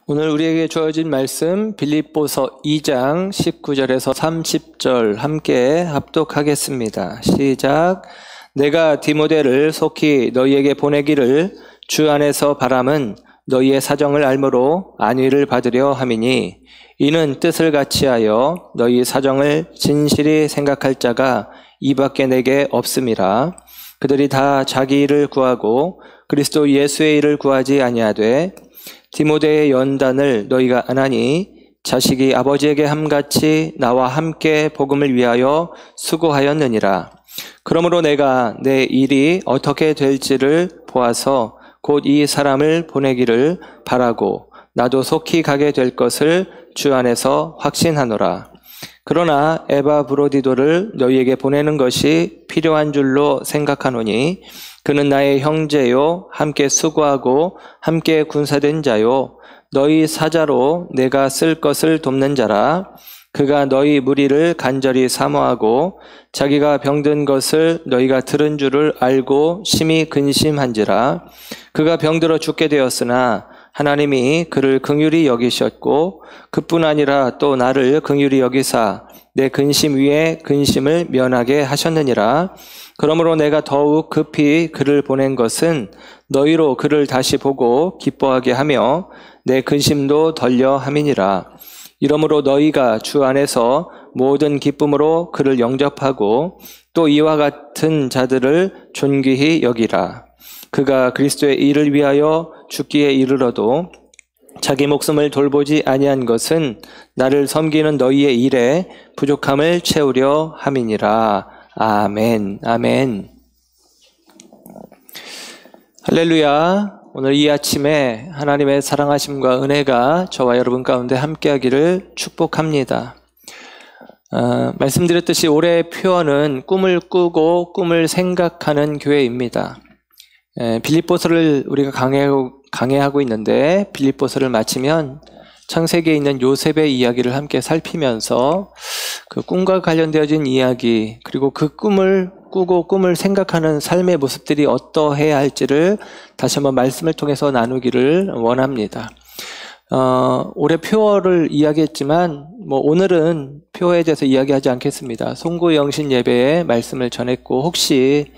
오늘 우리에게 주어진 말씀 빌립보서 2장 19절에서 30절 함께 합독하겠습니다. 시작. 내가 디모데를 속히 너희에게 보내기를 주 안에서 바람은 너희의 사정을 알므로 안위를 받으려 함이니 이는 뜻을 같이하여 너희 사정을 진실히 생각할 자가 이밖에 내게 없음이라. 그들이 다 자기 일을 구하고 그리스도 예수의 일을 구하지 아니하되 디모데의 연단을 너희가 안하니 자식이 아버지에게 함같이 나와 함께 복음을 위하여 수고하였느니라. 그러므로 내가 내 일이 어떻게 될지를 보아서 곧 이 사람을 보내기를 바라고 나도 속히 가게 될 것을 주 안에서 확신하노라. 그러나 에바브로디도를 너희에게 보내는 것이 필요한 줄로 생각하노니 그는 나의 형제요 함께 수고하고 함께 군사된 자요 너희 사자로 내가 쓸 것을 돕는 자라. 그가 너희 무리를 간절히 사모하고 자기가 병든 것을 너희가 들은 줄을 알고 심히 근심한지라. 그가 병들어 죽게 되었으나 하나님이 그를 긍휼히 여기셨고 그뿐 아니라 또 나를 긍휼히 여기사 내 근심 위에 근심을 면하게 하셨느니라. 그러므로 내가 더욱 급히 그를 보낸 것은 너희로 그를 다시 보고 기뻐하게 하며 내 근심도 덜려 함이니라. 이러므로 너희가 주 안에서 모든 기쁨으로 그를 영접하고 또 이와 같은 자들을 존귀히 여기라. 그가 그리스도의 일을 위하여 죽기에 이르러도 자기 목숨을 돌보지 아니한 것은 나를 섬기는 너희의 일에 부족함을 채우려 함이니라. 아멘. 아멘. 할렐루야. 오늘 이 아침에 하나님의 사랑하심과 은혜가 저와 여러분 가운데 함께하기를 축복합니다. 말씀드렸듯이 올해의 표어는 꿈을 꾸고 꿈을 생각하는 교회입니다. 빌립보서를 우리가 강해하고 있는데 빌립보서를 마치면 창세기에 있는 요셉의 이야기를 함께 살피면서 그 꿈과 관련되어진 이야기 그리고 그 꿈을 꾸고 꿈을 생각하는 삶의 모습들이 어떠해야 할지를 다시 한번 말씀을 통해서 나누기를 원합니다. 올해 표어를 이야기했지만 오늘은 표어에 대해서 이야기하지 않겠습니다. 송구영신 예배에 말씀을 전했고 혹시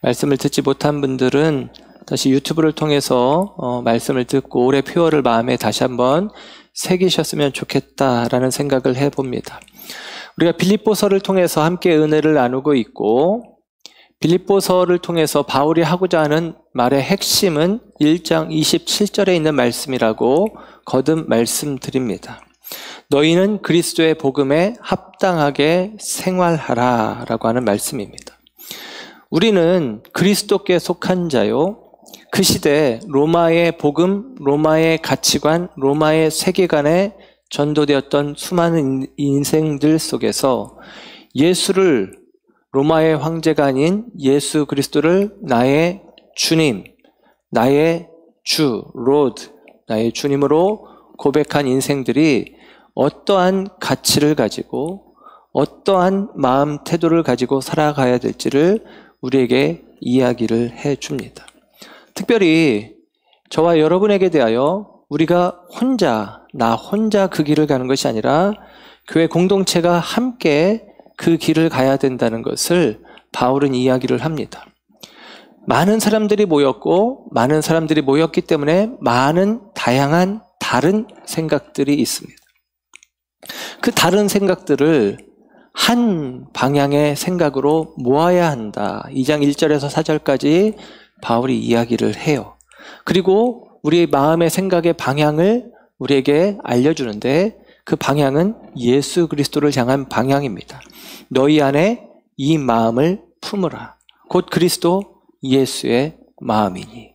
말씀을 듣지 못한 분들은 다시 유튜브를 통해서 말씀을 듣고 올해 표어를 마음에 다시 한번 새기셨으면 좋겠다라는 생각을 해봅니다. 우리가 빌립보서를 통해서 함께 은혜를 나누고 있고 빌립보서를 통해서 바울이 하고자 하는 말의 핵심은 1장 27절에 있는 말씀이라고 거듭 말씀드립니다. 너희는 그리스도의 복음에 합당하게 생활하라 라고 하는 말씀입니다. 우리는 그리스도께 속한 자요. 그 시대 로마의 복음, 로마의 가치관, 로마의 세계관에 전도되었던 수많은 인생들 속에서 예수를 로마의 황제가 아닌 예수 그리스도를 나의 주님, 나의 주, 로드, 나의 주님으로 고백한 인생들이 어떠한 가치를 가지고 어떠한 마음 태도를 가지고 살아가야 될지를 우리에게 이야기를 해줍니다. 특별히 저와 여러분에게 대하여 우리가 나 혼자 그 길을 가는 것이 아니라 교회 공동체가 함께 그 길을 가야 된다는 것을 바울은 이야기를 합니다. 많은 사람들이 모였고 많은 사람들이 모였기 때문에 많은 다양한 다른 생각들이 있습니다. 그 다른 생각들을 한 방향의 생각으로 모아야 한다. 2장 1절에서 4절까지 바울이 이야기를 해요. 그리고 우리의 마음의 생각의 방향을 우리에게 알려주는데 그 방향은 예수 그리스도를 향한 방향입니다. 너희 안에 이 마음을 품으라. 곧 그리스도 예수의 마음이니.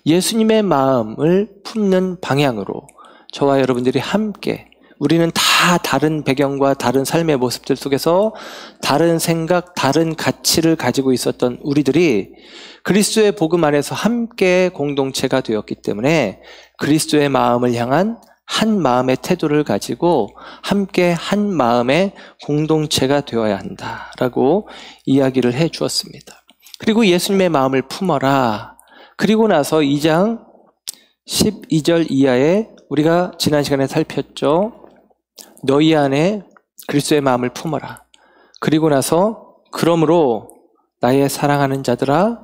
예수님의 마음을 품는 방향으로 저와 여러분들이 함께 우리는 다 다른 배경과 다른 삶의 모습들 속에서 다른 생각, 다른 가치를 가지고 있었던 우리들이 그리스도의 복음 안에서 함께 공동체가 되었기 때문에 그리스도의 마음을 향한 한 마음의 태도를 가지고 함께 한 마음의 공동체가 되어야 한다라고 이야기를 해 주었습니다. 그리고 예수님의 마음을 품어라. 그리고 나서 2장 12절 이하에 우리가 지난 시간에 살폈죠. 너희 안에 그리스도의 마음을 품어라. 그리고 나서 그러므로 나의 사랑하는 자들아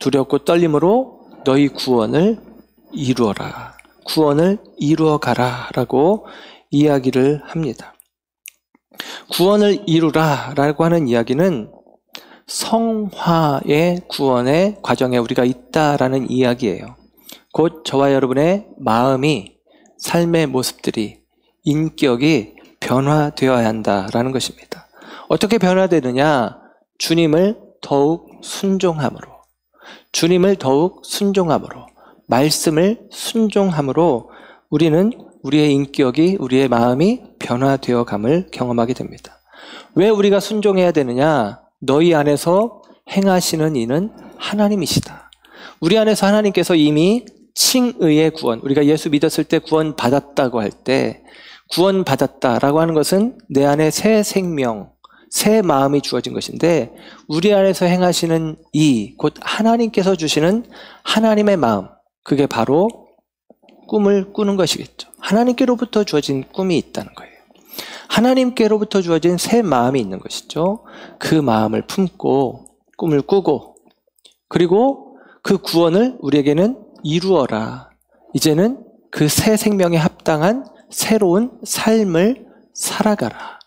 두렵고 떨림으로 너희 구원을 이루어라. 구원을 이루어가라 라고 이야기를 합니다. 구원을 이루라 라고 하는 이야기는 성화의 구원의 과정에 우리가 있다라는 이야기예요. 곧 저와 여러분의 마음이, 삶의 모습들이, 인격이 변화되어야 한다라는 것입니다. 어떻게 변화되느냐? 주님을 더욱 순종함으로, 주님을 더욱 순종함으로, 말씀을 순종함으로 우리는 우리의 인격이, 우리의 마음이 변화되어 감을 경험하게 됩니다. 왜 우리가 순종해야 되느냐? 너희 안에서 행하시는 이는 하나님이시다. 우리 안에서 하나님께서 이미 칭의의 구원, 우리가 예수 믿었을 때 구원 받았다고 할 때, 구원 받았다라고 하는 것은 내 안에 새 생명, 새 마음이 주어진 것인데, 우리 안에서 행하시는 이, 곧 하나님께서 주시는 하나님의 마음, 그게 바로 꿈을 꾸는 것이겠죠. 하나님께로부터 주어진 꿈이 있다는 거예요. 하나님께로부터 주어진 새 마음이 있는 것이죠. 그 마음을 품고 꿈을 꾸고, 그리고 그 구원을 우리에게는 이루어라. 이제는 그 새 생명에 합당한 새로운 삶을 살아가라.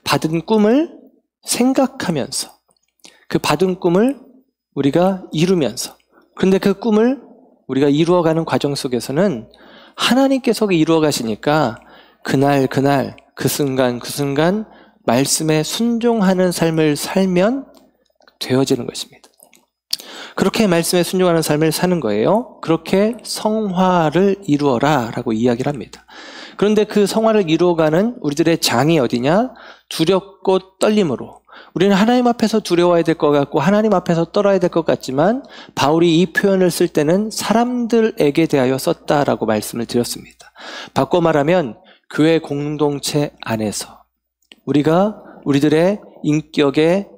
받은 꿈을 생각하면서, 그 받은 꿈을 우리가 이루면서, 그런데 그 꿈을 우리가 이루어가는 과정 속에서는 하나님께서 이루어 가시니까 그날 그 순간 말씀에 순종하는 삶을 살면 되어지는 것입니다. 그렇게 말씀에 순종하는 삶을 사는 거예요. 그렇게 성화를 이루어라 라고 이야기를 합니다. 그런데 그 성화를 이루어가는 우리들의 장이 어디냐? 두렵고 떨림으로. 우리는 하나님 앞에서 두려워야 될 것 같고 하나님 앞에서 떨어야 될 것 같지만 바울이 이 표현을 쓸 때는 사람들에게 대하여 썼다라고 말씀을 드렸습니다. 바꿔 말하면 교회 공동체 안에서 우리가 우리들의 인격의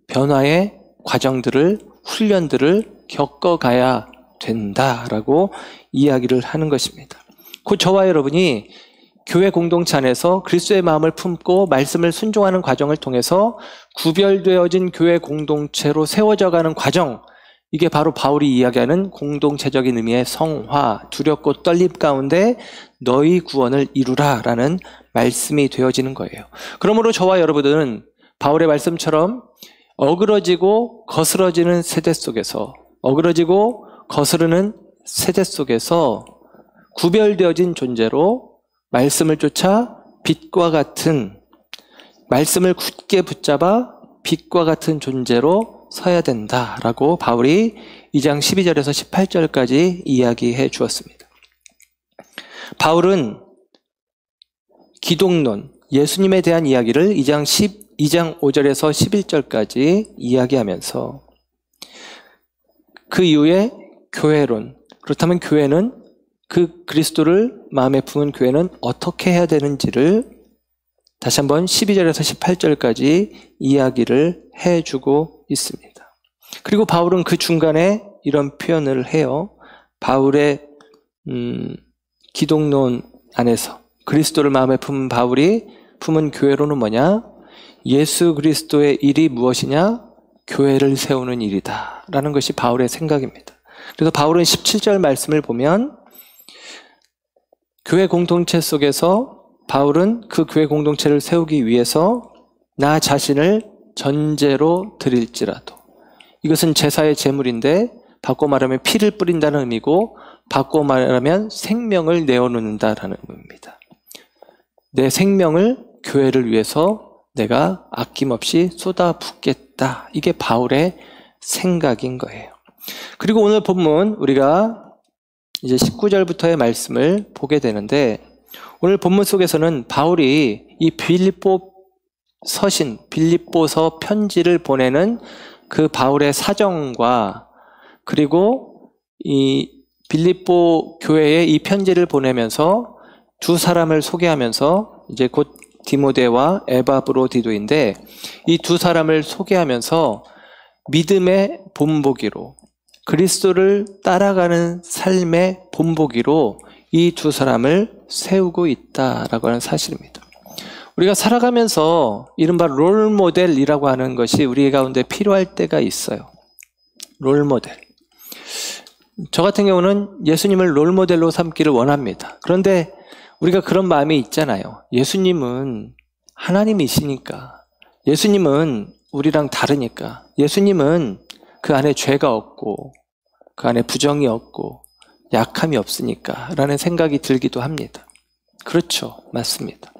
변화의 과정들을, 훈련들을 겪어가야 된다라고 이야기를 하는 것입니다. 곧 저와 여러분이 교회 공동체 안에서 그리스도의 마음을 품고 말씀을 순종하는 과정을 통해서 구별되어진 교회 공동체로 세워져가는 과정, 이게 바로 바울이 이야기하는 공동체적인 의미의 성화, 두렵고 떨림 가운데 너희 구원을 이루라 라는 말씀이 되어지는 거예요. 그러므로 저와 여러분들은 바울의 말씀처럼 어그러지고 거스러지는 세대 속에서, 어그러지고 거스르는 세대 속에서 구별되어진 존재로 말씀을 쫓아 빛과 같은, 말씀을 굳게 붙잡아 빛과 같은 존재로 서야 된다라고 바울이 2장 12절에서 18절까지 이야기해 주었습니다. 바울은 기독론, 예수님에 대한 이야기를 2장 5절에서 11절까지 이야기하면서 그 이후에 교회론, 그렇다면 교회는 그 그리스도를 마음에 품은 교회는 어떻게 해야 되는지를 다시 한번 12절에서 18절까지 이야기를 해주고 있습니다. 그리고 바울은 그 중간에 이런 표현을 해요. 바울의 기독론 안에서 그리스도를 마음에 품은 바울이 품은 교회론은 뭐냐? 예수 그리스도의 일이 무엇이냐? 교회를 세우는 일이다 라는 것이 바울의 생각입니다. 그래서 바울은 17절 말씀을 보면 교회 공동체 속에서 바울은 그 교회 공동체를 세우기 위해서 나 자신을 전제로 드릴지라도, 이것은 제사의 제물인데 바꿔 말하면 피를 뿌린다는 의미고 바꿔 말하면 생명을 내어놓는다라는 의미입니다. 내 생명을 교회를 위해서 내가 아낌없이 쏟아붓겠다. 이게 바울의 생각인 거예요. 그리고 오늘 본문 우리가 이제 19절부터의 말씀을 보게 되는데, 오늘 본문 속에서는 바울이 이 빌립보서 편지를 보내는 그 바울의 사정과, 그리고 이 빌립보 교회에 이 편지를 보내면서 두 사람을 소개하면서, 이제 곧 디모데와 에바브로디도인데 이 두 사람을 소개하면서 믿음의 본보기로, 그리스도를 따라가는 삶의 본보기로 이 두 사람을 세우고 있다라고 하는 사실입니다. 우리가 살아가면서 이른바 롤모델이라고 하는 것이 우리 가운데 필요할 때가 있어요. 롤모델. 저 같은 경우는 예수님을 롤모델로 삼기를 원합니다. 그런데 우리가 그런 마음이 있잖아요. 예수님은 하나님이시니까, 예수님은 우리랑 다르니까, 예수님은 그 안에 죄가 없고 그 안에 부정이 없고 약함이 없으니까 라는 생각이 들기도 합니다. 그렇죠. 맞습니다.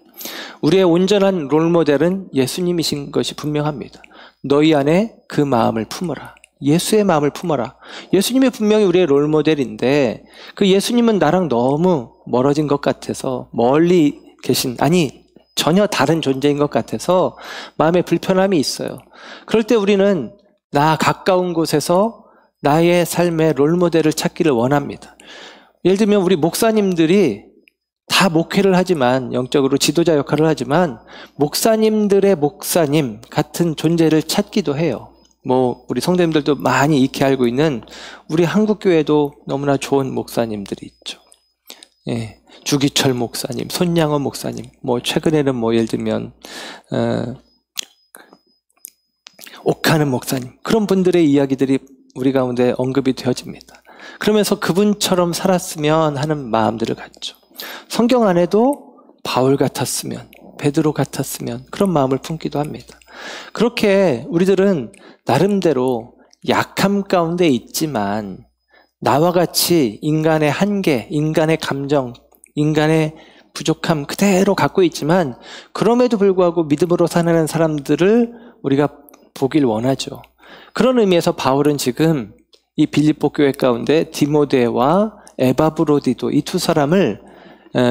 우리의 온전한 롤모델은 예수님이신 것이 분명합니다. 너희 안에 그 마음을 품어라. 예수의 마음을 품어라. 예수님이 분명히 우리의 롤모델인데 그 예수님은 나랑 너무 멀어진 것 같아서, 멀리 계신, 아니 전혀 다른 존재인 것 같아서 마음에 불편함이 있어요. 그럴 때 우리는 나 가까운 곳에서 나의 삶의 롤모델을 찾기를 원합니다. 예를 들면 우리 목사님들이 다 목회를 하지만, 영적으로 지도자 역할을 하지만 목사님들의 목사님 같은 존재를 찾기도 해요. 우리 성도님들도 많이 익히 알고 있는 우리 한국교회도 너무나 좋은 목사님들이 있죠. 예, 주기철 목사님, 손양원 목사님, 최근에는 예를 들면 옥하는 목사님, 그런 분들의 이야기들이 우리 가운데 언급이 되어집니다. 그러면서 그분처럼 살았으면 하는 마음들을 갖죠. 성경 안에도 바울 같았으면, 베드로 같았으면 그런 마음을 품기도 합니다. 그렇게 우리들은 나름대로 약함 가운데 있지만 나와 같이 인간의 한계, 인간의 감정, 인간의 부족함 그대로 갖고 있지만 그럼에도 불구하고 믿음으로 사는 사람들을 우리가 보길 원하죠. 그런 의미에서 바울은 지금 이 빌립보 교회 가운데 디모데와 에바브로디도, 이 두 사람을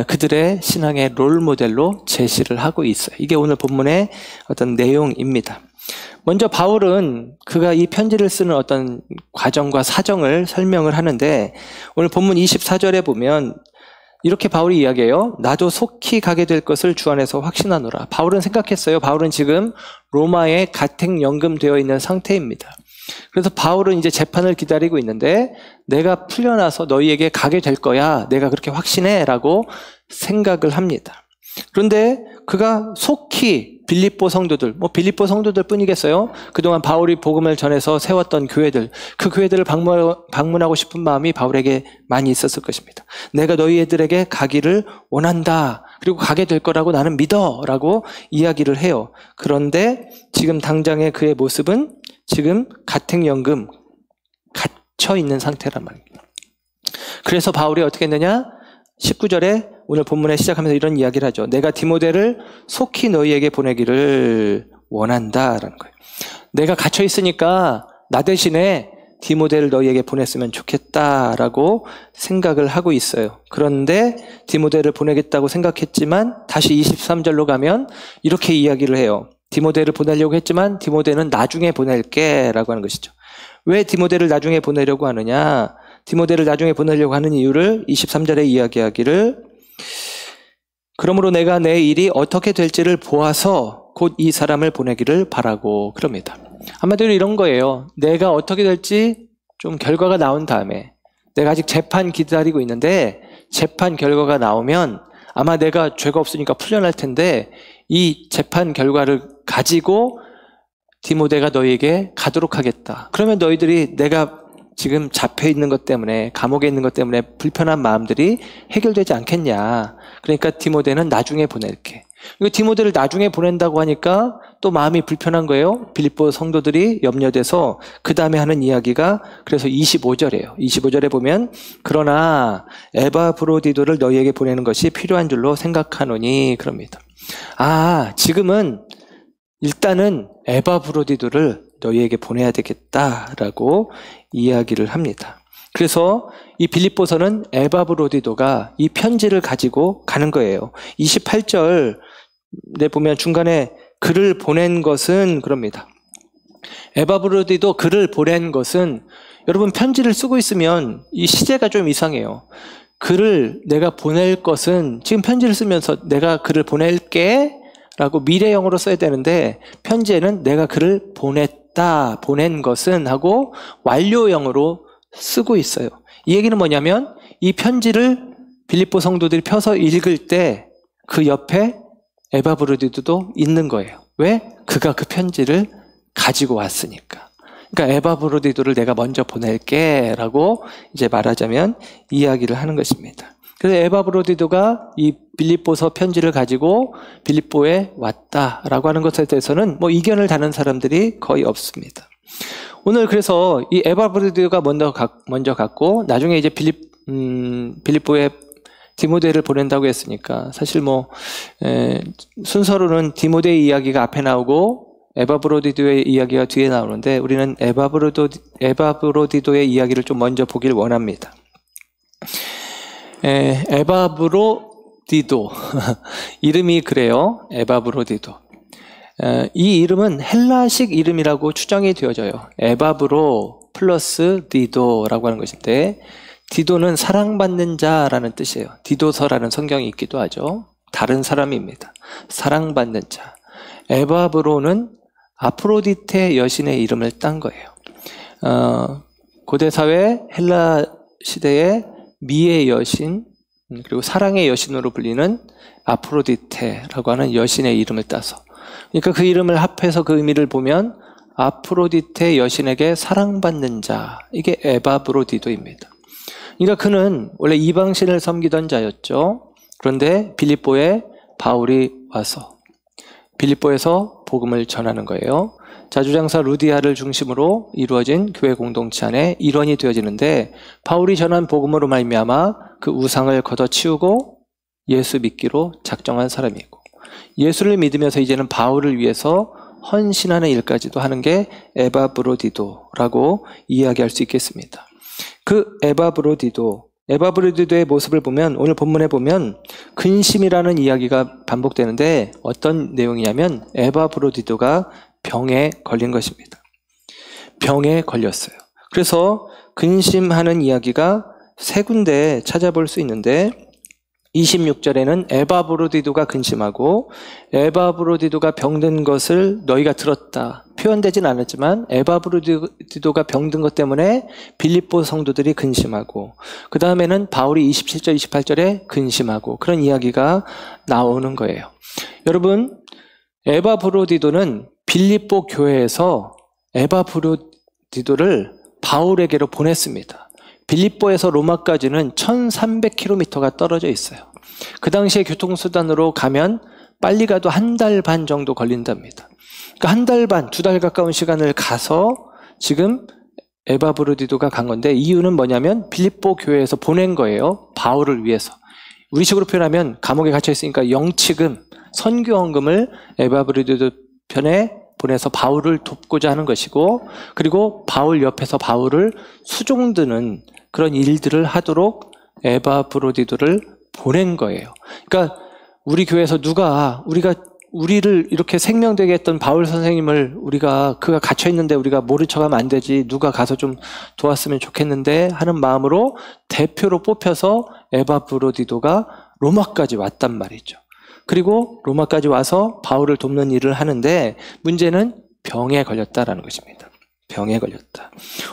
그들의 신앙의 롤모델로 제시를 하고 있어요. 이게 오늘 본문의 어떤 내용입니다. 먼저 바울은 그가 이 편지를 쓰는 어떤 과정과 사정을 설명을 하는데, 오늘 본문 24절에 보면 이렇게 바울이 이야기해요. 나도 속히 가게 될 것을 주 안에서 확신하노라. 바울은 생각했어요. 바울은 지금 로마에 가택연금되어 있는 상태입니다. 그래서 바울은 이제 재판을 기다리고 있는데 내가 풀려나서 너희에게 가게 될 거야. 내가 그렇게 확신해 라고 생각을 합니다. 그런데 그가 속히 빌립보 성도들, 빌립보 성도들 뿐이겠어요? 그동안 바울이 복음을 전해서 세웠던 교회들, 그 교회들을 방문하고 싶은 마음이 바울에게 많이 있었을 것입니다. 내가 너희 애들에게 가기를 원한다. 그리고 가게 될 거라고 나는 믿어. 라고 이야기를 해요. 그런데 지금 당장의 그의 모습은 지금 가택연금 갇혀 있는 상태란 말입니다. 그래서 바울이 어떻게 했느냐? 19절에 오늘 본문에 시작하면서 이런 이야기를 하죠. 내가 디모데를 속히 너희에게 보내기를 원한다라는 거예요. 내가 갇혀 있으니까 나 대신에 디모데를 너희에게 보냈으면 좋겠다라고 생각을 하고 있어요. 그런데 디모데를 보내겠다고 생각했지만 다시 23절로 가면 이렇게 이야기를 해요. 디모데를 보내려고 했지만 디모데는 나중에 보낼게 라고 하는 것이죠. 왜 디모데를 나중에 보내려고 하느냐? 디모데를 나중에 보내려고 하는 이유를 23절에 이야기하기를, 그러므로 내가 내 일이 어떻게 될지를 보아서 곧 이 사람을 보내기를 바라고, 그럽니다. 한마디로 이런 거예요. 내가 어떻게 될지 좀 결과가 나온 다음에, 내가 아직 재판 기다리고 있는데 재판 결과가 나오면 아마 내가 죄가 없으니까 풀려날 텐데 이 재판 결과를 가지고 디모데가 너희에게 가도록 하겠다. 그러면 너희들이 내가 지금 잡혀 있는 것 때문에, 감옥에 있는 것 때문에 불편한 마음들이 해결되지 않겠냐. 그러니까 디모데는 나중에 보낼게. 이거 디모데를 나중에 보낸다고 하니까 또 마음이 불편한 거예요. 빌립보 성도들이 염려돼서 그 다음에 하는 이야기가, 그래서 25절이에요. 25절에 보면 그러나 에바브로디도를 너희에게 보내는 것이 필요한 줄로 생각하노니, 그럽니다. 지금은 일단은 에바브로디도를 너희에게 보내야 되겠다라고 이야기를 합니다. 그래서 이 빌립보서는 에바브로디도가 이 편지를 가지고 가는 거예요. 28절에 보면 중간에 글을 보낸 것은, 그럽니다. 에바브로디도 글을 보낸 것은, 여러분 편지를 쓰고 있으면 이 시제가 좀 이상해요. 글을 내가 보낼 것은, 지금 편지를 쓰면서 내가 글을 보낼게 라고 미래형으로 써야 되는데 편지에는 내가 글을 보냈다, 보낸 것은 하고 완료형으로 쓰고 있어요. 이 얘기는 뭐냐면 이 편지를 빌립보 성도들이 펴서 읽을 때 그 옆에 에바브로디도도 있는 거예요. 왜? 그가 그 편지를 가지고 왔으니까. 그러니까 에바브로디도를 내가 먼저 보낼게 라고 이제 말하자면 이야기를 하는 것입니다. 그래서 에바브로디도가 이 빌립보서 편지를 가지고 빌립보에 왔다라고 하는 것에 대해서는 뭐 이견을 다는 사람들이 거의 없습니다. 오늘 그래서 이 에바브로디도가 먼저 갔고 나중에 이제 빌립보에 디모데를 보낸다고 했으니까 사실 뭐 순서로는 디모데의 이야기가 앞에 나오고 에바브로디도의 이야기가 뒤에 나오는데 우리는 에바브로디도의 이야기를 좀 먼저 보길 원합니다. 에바브로디도 이름이 그래요. 에바브로디도. 이 이름은 헬라식 이름이라고 추정이 되어져요. 에바브로 플러스 디도라고 하는 것인데 디도는 사랑받는 자라는 뜻이에요. 디도서라는 성경이 있기도 하죠. 다른 사람입니다. 사랑받는 자. 에바브로는 아프로디테 여신의 이름을 딴 거예요. 고대사회 헬라 시대의 미의 여신 그리고 사랑의 여신으로 불리는 아프로디테라고 하는 여신의 이름을 따서 그러니까 그 이름을 합해서 그 의미를 보면 아프로디테 여신에게 사랑받는 자 이게 에바브로디도입니다. 그러니까 그는 원래 이방신을 섬기던 자였죠. 그런데 빌립보에 바울이 와서 빌립보에서 복음을 전하는 거예요. 자주장사 루디아를 중심으로 이루어진 교회 공동체 안에 일원이 되어지는데 바울이 전한 복음으로 말미암아 그 우상을 걷어치우고 예수 믿기로 작정한 사람이고 예수를 믿으면서 이제는 바울을 위해서 헌신하는 일까지도 하는 게 에바브로디도라고 이야기할 수 있겠습니다. 그 에바브로디도의 모습을 보면 오늘 본문에 보면 근심이라는 이야기가 반복되는데 어떤 내용이냐면 에바브로디도가 병에 걸린 것입니다. 병에 걸렸어요. 그래서 근심하는 이야기가 세 군데 찾아볼 수 있는데 26절에는 에바브로디도가 근심하고 에바브로디도가 병든 것을 너희가 들었다. 표현되진 않았지만 에바브로디도가 병든 것 때문에 빌립보 성도들이 근심하고 그 다음에는 바울이 27절, 28절에 근심하고 그런 이야기가 나오는 거예요. 여러분 에바브로디도는 빌립보 교회에서 에바브로디도를 바울에게로 보냈습니다. 빌립보에서 로마까지는 1300km가 떨어져 있어요. 그 당시에 교통수단으로 가면 빨리 가도 한 달 반 정도 걸린답니다. 그러니까 한 달 반, 2달 가까운 시간을 가서 지금 에바브로디도가 간 건데 이유는 뭐냐면 빌립보 교회에서 보낸 거예요. 바울을 위해서. 우리식으로 표현하면 감옥에 갇혀 있으니까 영치금, 선교헌금을 에바브로디도 편에 보내서 바울을 돕고자 하는 것이고 그리고 바울 옆에서 바울을 수종드는 그런 일들을 하도록 에바브로디도를 보낸 거예요. 그러니까 우리 교회에서 우리를 이렇게 생명되게 했던 바울 선생님을 그가 갇혀 있는데 우리가 모른 척하면 안 되지. 누가 가서 좀 도왔으면 좋겠는데 하는 마음으로 대표로 뽑혀서 에바브로디도가 로마까지 왔단 말이죠. 그리고 로마까지 와서 바울을 돕는 일을 하는데 문제는 병에 걸렸다라는 것입니다. 병에 걸렸다.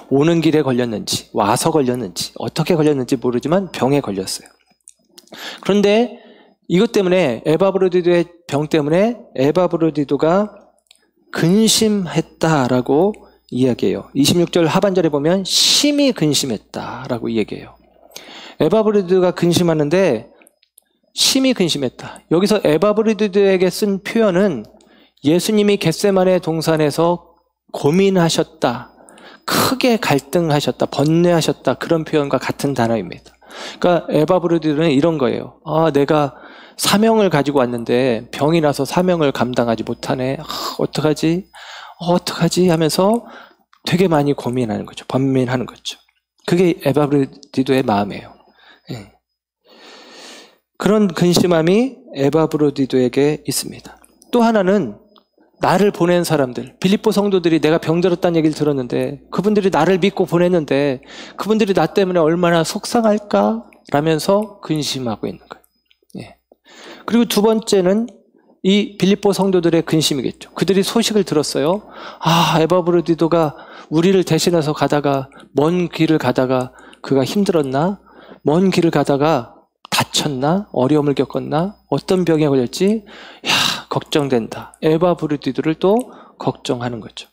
오는 길에 걸렸는지 와서 걸렸는지 어떻게 걸렸는지 모르지만 병에 걸렸어요. 그런데 이것 때문에 에바브로디도의 병 때문에 에바브로디도가 근심했다라고 이야기해요. 26절 하반절에 보면 심히 근심했다라고 얘기해요. 에바브로디도가 근심하는데 심히 근심했다. 여기서 에바브로디도에게 쓴 표현은 예수님이 겟세마네 동산에서 고민하셨다. 크게 갈등하셨다. 번뇌하셨다. 그런 표현과 같은 단어입니다. 그러니까 에바브로디도는 이런 거예요. 내가 사명을 가지고 왔는데 병이 나서 사명을 감당하지 못하네. 어떡하지 하면서 되게 많이 고민하는 거죠. 번민하는 거죠. 그게 에바브로디도의 마음이에요. 그런 근심함이 에바브로디도에게 있습니다. 또 하나는 나를 보낸 사람들, 빌립보 성도들이 내가 병들었다는 얘기를 들었는데 그분들이 나를 믿고 보냈는데 그분들이 나 때문에 얼마나 속상할까? 라면서 근심하고 있는 거예요. 그리고 두 번째는 이 빌립보 성도들의 근심이겠죠. 그들이 소식을 들었어요. 에바브로디도가 우리를 대신해서 가다가 먼 길을 가다가 그가 힘들었나? 먼 길을 가다가 다쳤나? 어려움을 겪었나? 어떤 병에 걸렸지? 야, 걱정된다. 에바브로디도를 또 걱정하는 거죠.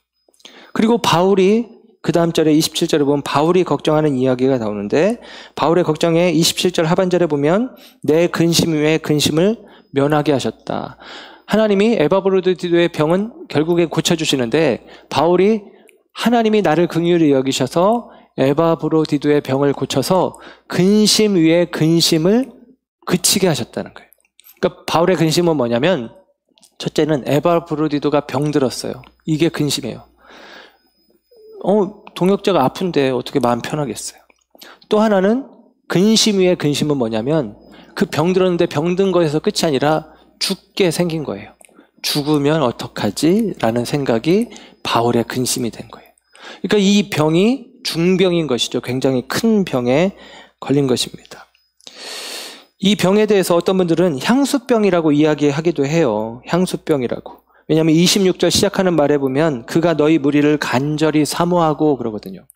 그리고 바울이 그 다음 절에 27절에 보면 바울이 걱정하는 이야기가 나오는데, 바울의 걱정에 27절 하반절에 보면 내 근심 위에 근심을 면하게 하셨다. 하나님이 에바브로디도의 병은 결국에 고쳐주시는데, 바울이 하나님이 나를 긍휼히 여기셔서 에바브로디도의 병을 고쳐서 근심 위에 근심을 그치게 하셨다는 거예요. 그러니까 바울의 근심은 뭐냐면, 첫째는 에바브로디도가 병들었어요. 이게 근심이에요. 동역자가 아픈데 어떻게 마음 편하겠어요. 또 하나는 근심 위에 근심은 뭐냐면, 그 병들었는데 병든 거에서 끝이 아니라 죽게 생긴 거예요. 죽으면 어떡하지? 라는 생각이 바울의 근심이 된 거예요. 그러니까 이 병이 중병인 것이죠. 굉장히 큰 병에 걸린 것입니다. 이 병에 대해서 어떤 분들은 향수병이라고 이야기하기도 해요. 향수병이라고. 왜냐하면 26절 시작하는 말에 보면 그가 너희 무리를 간절히 사모하고 그러거든요.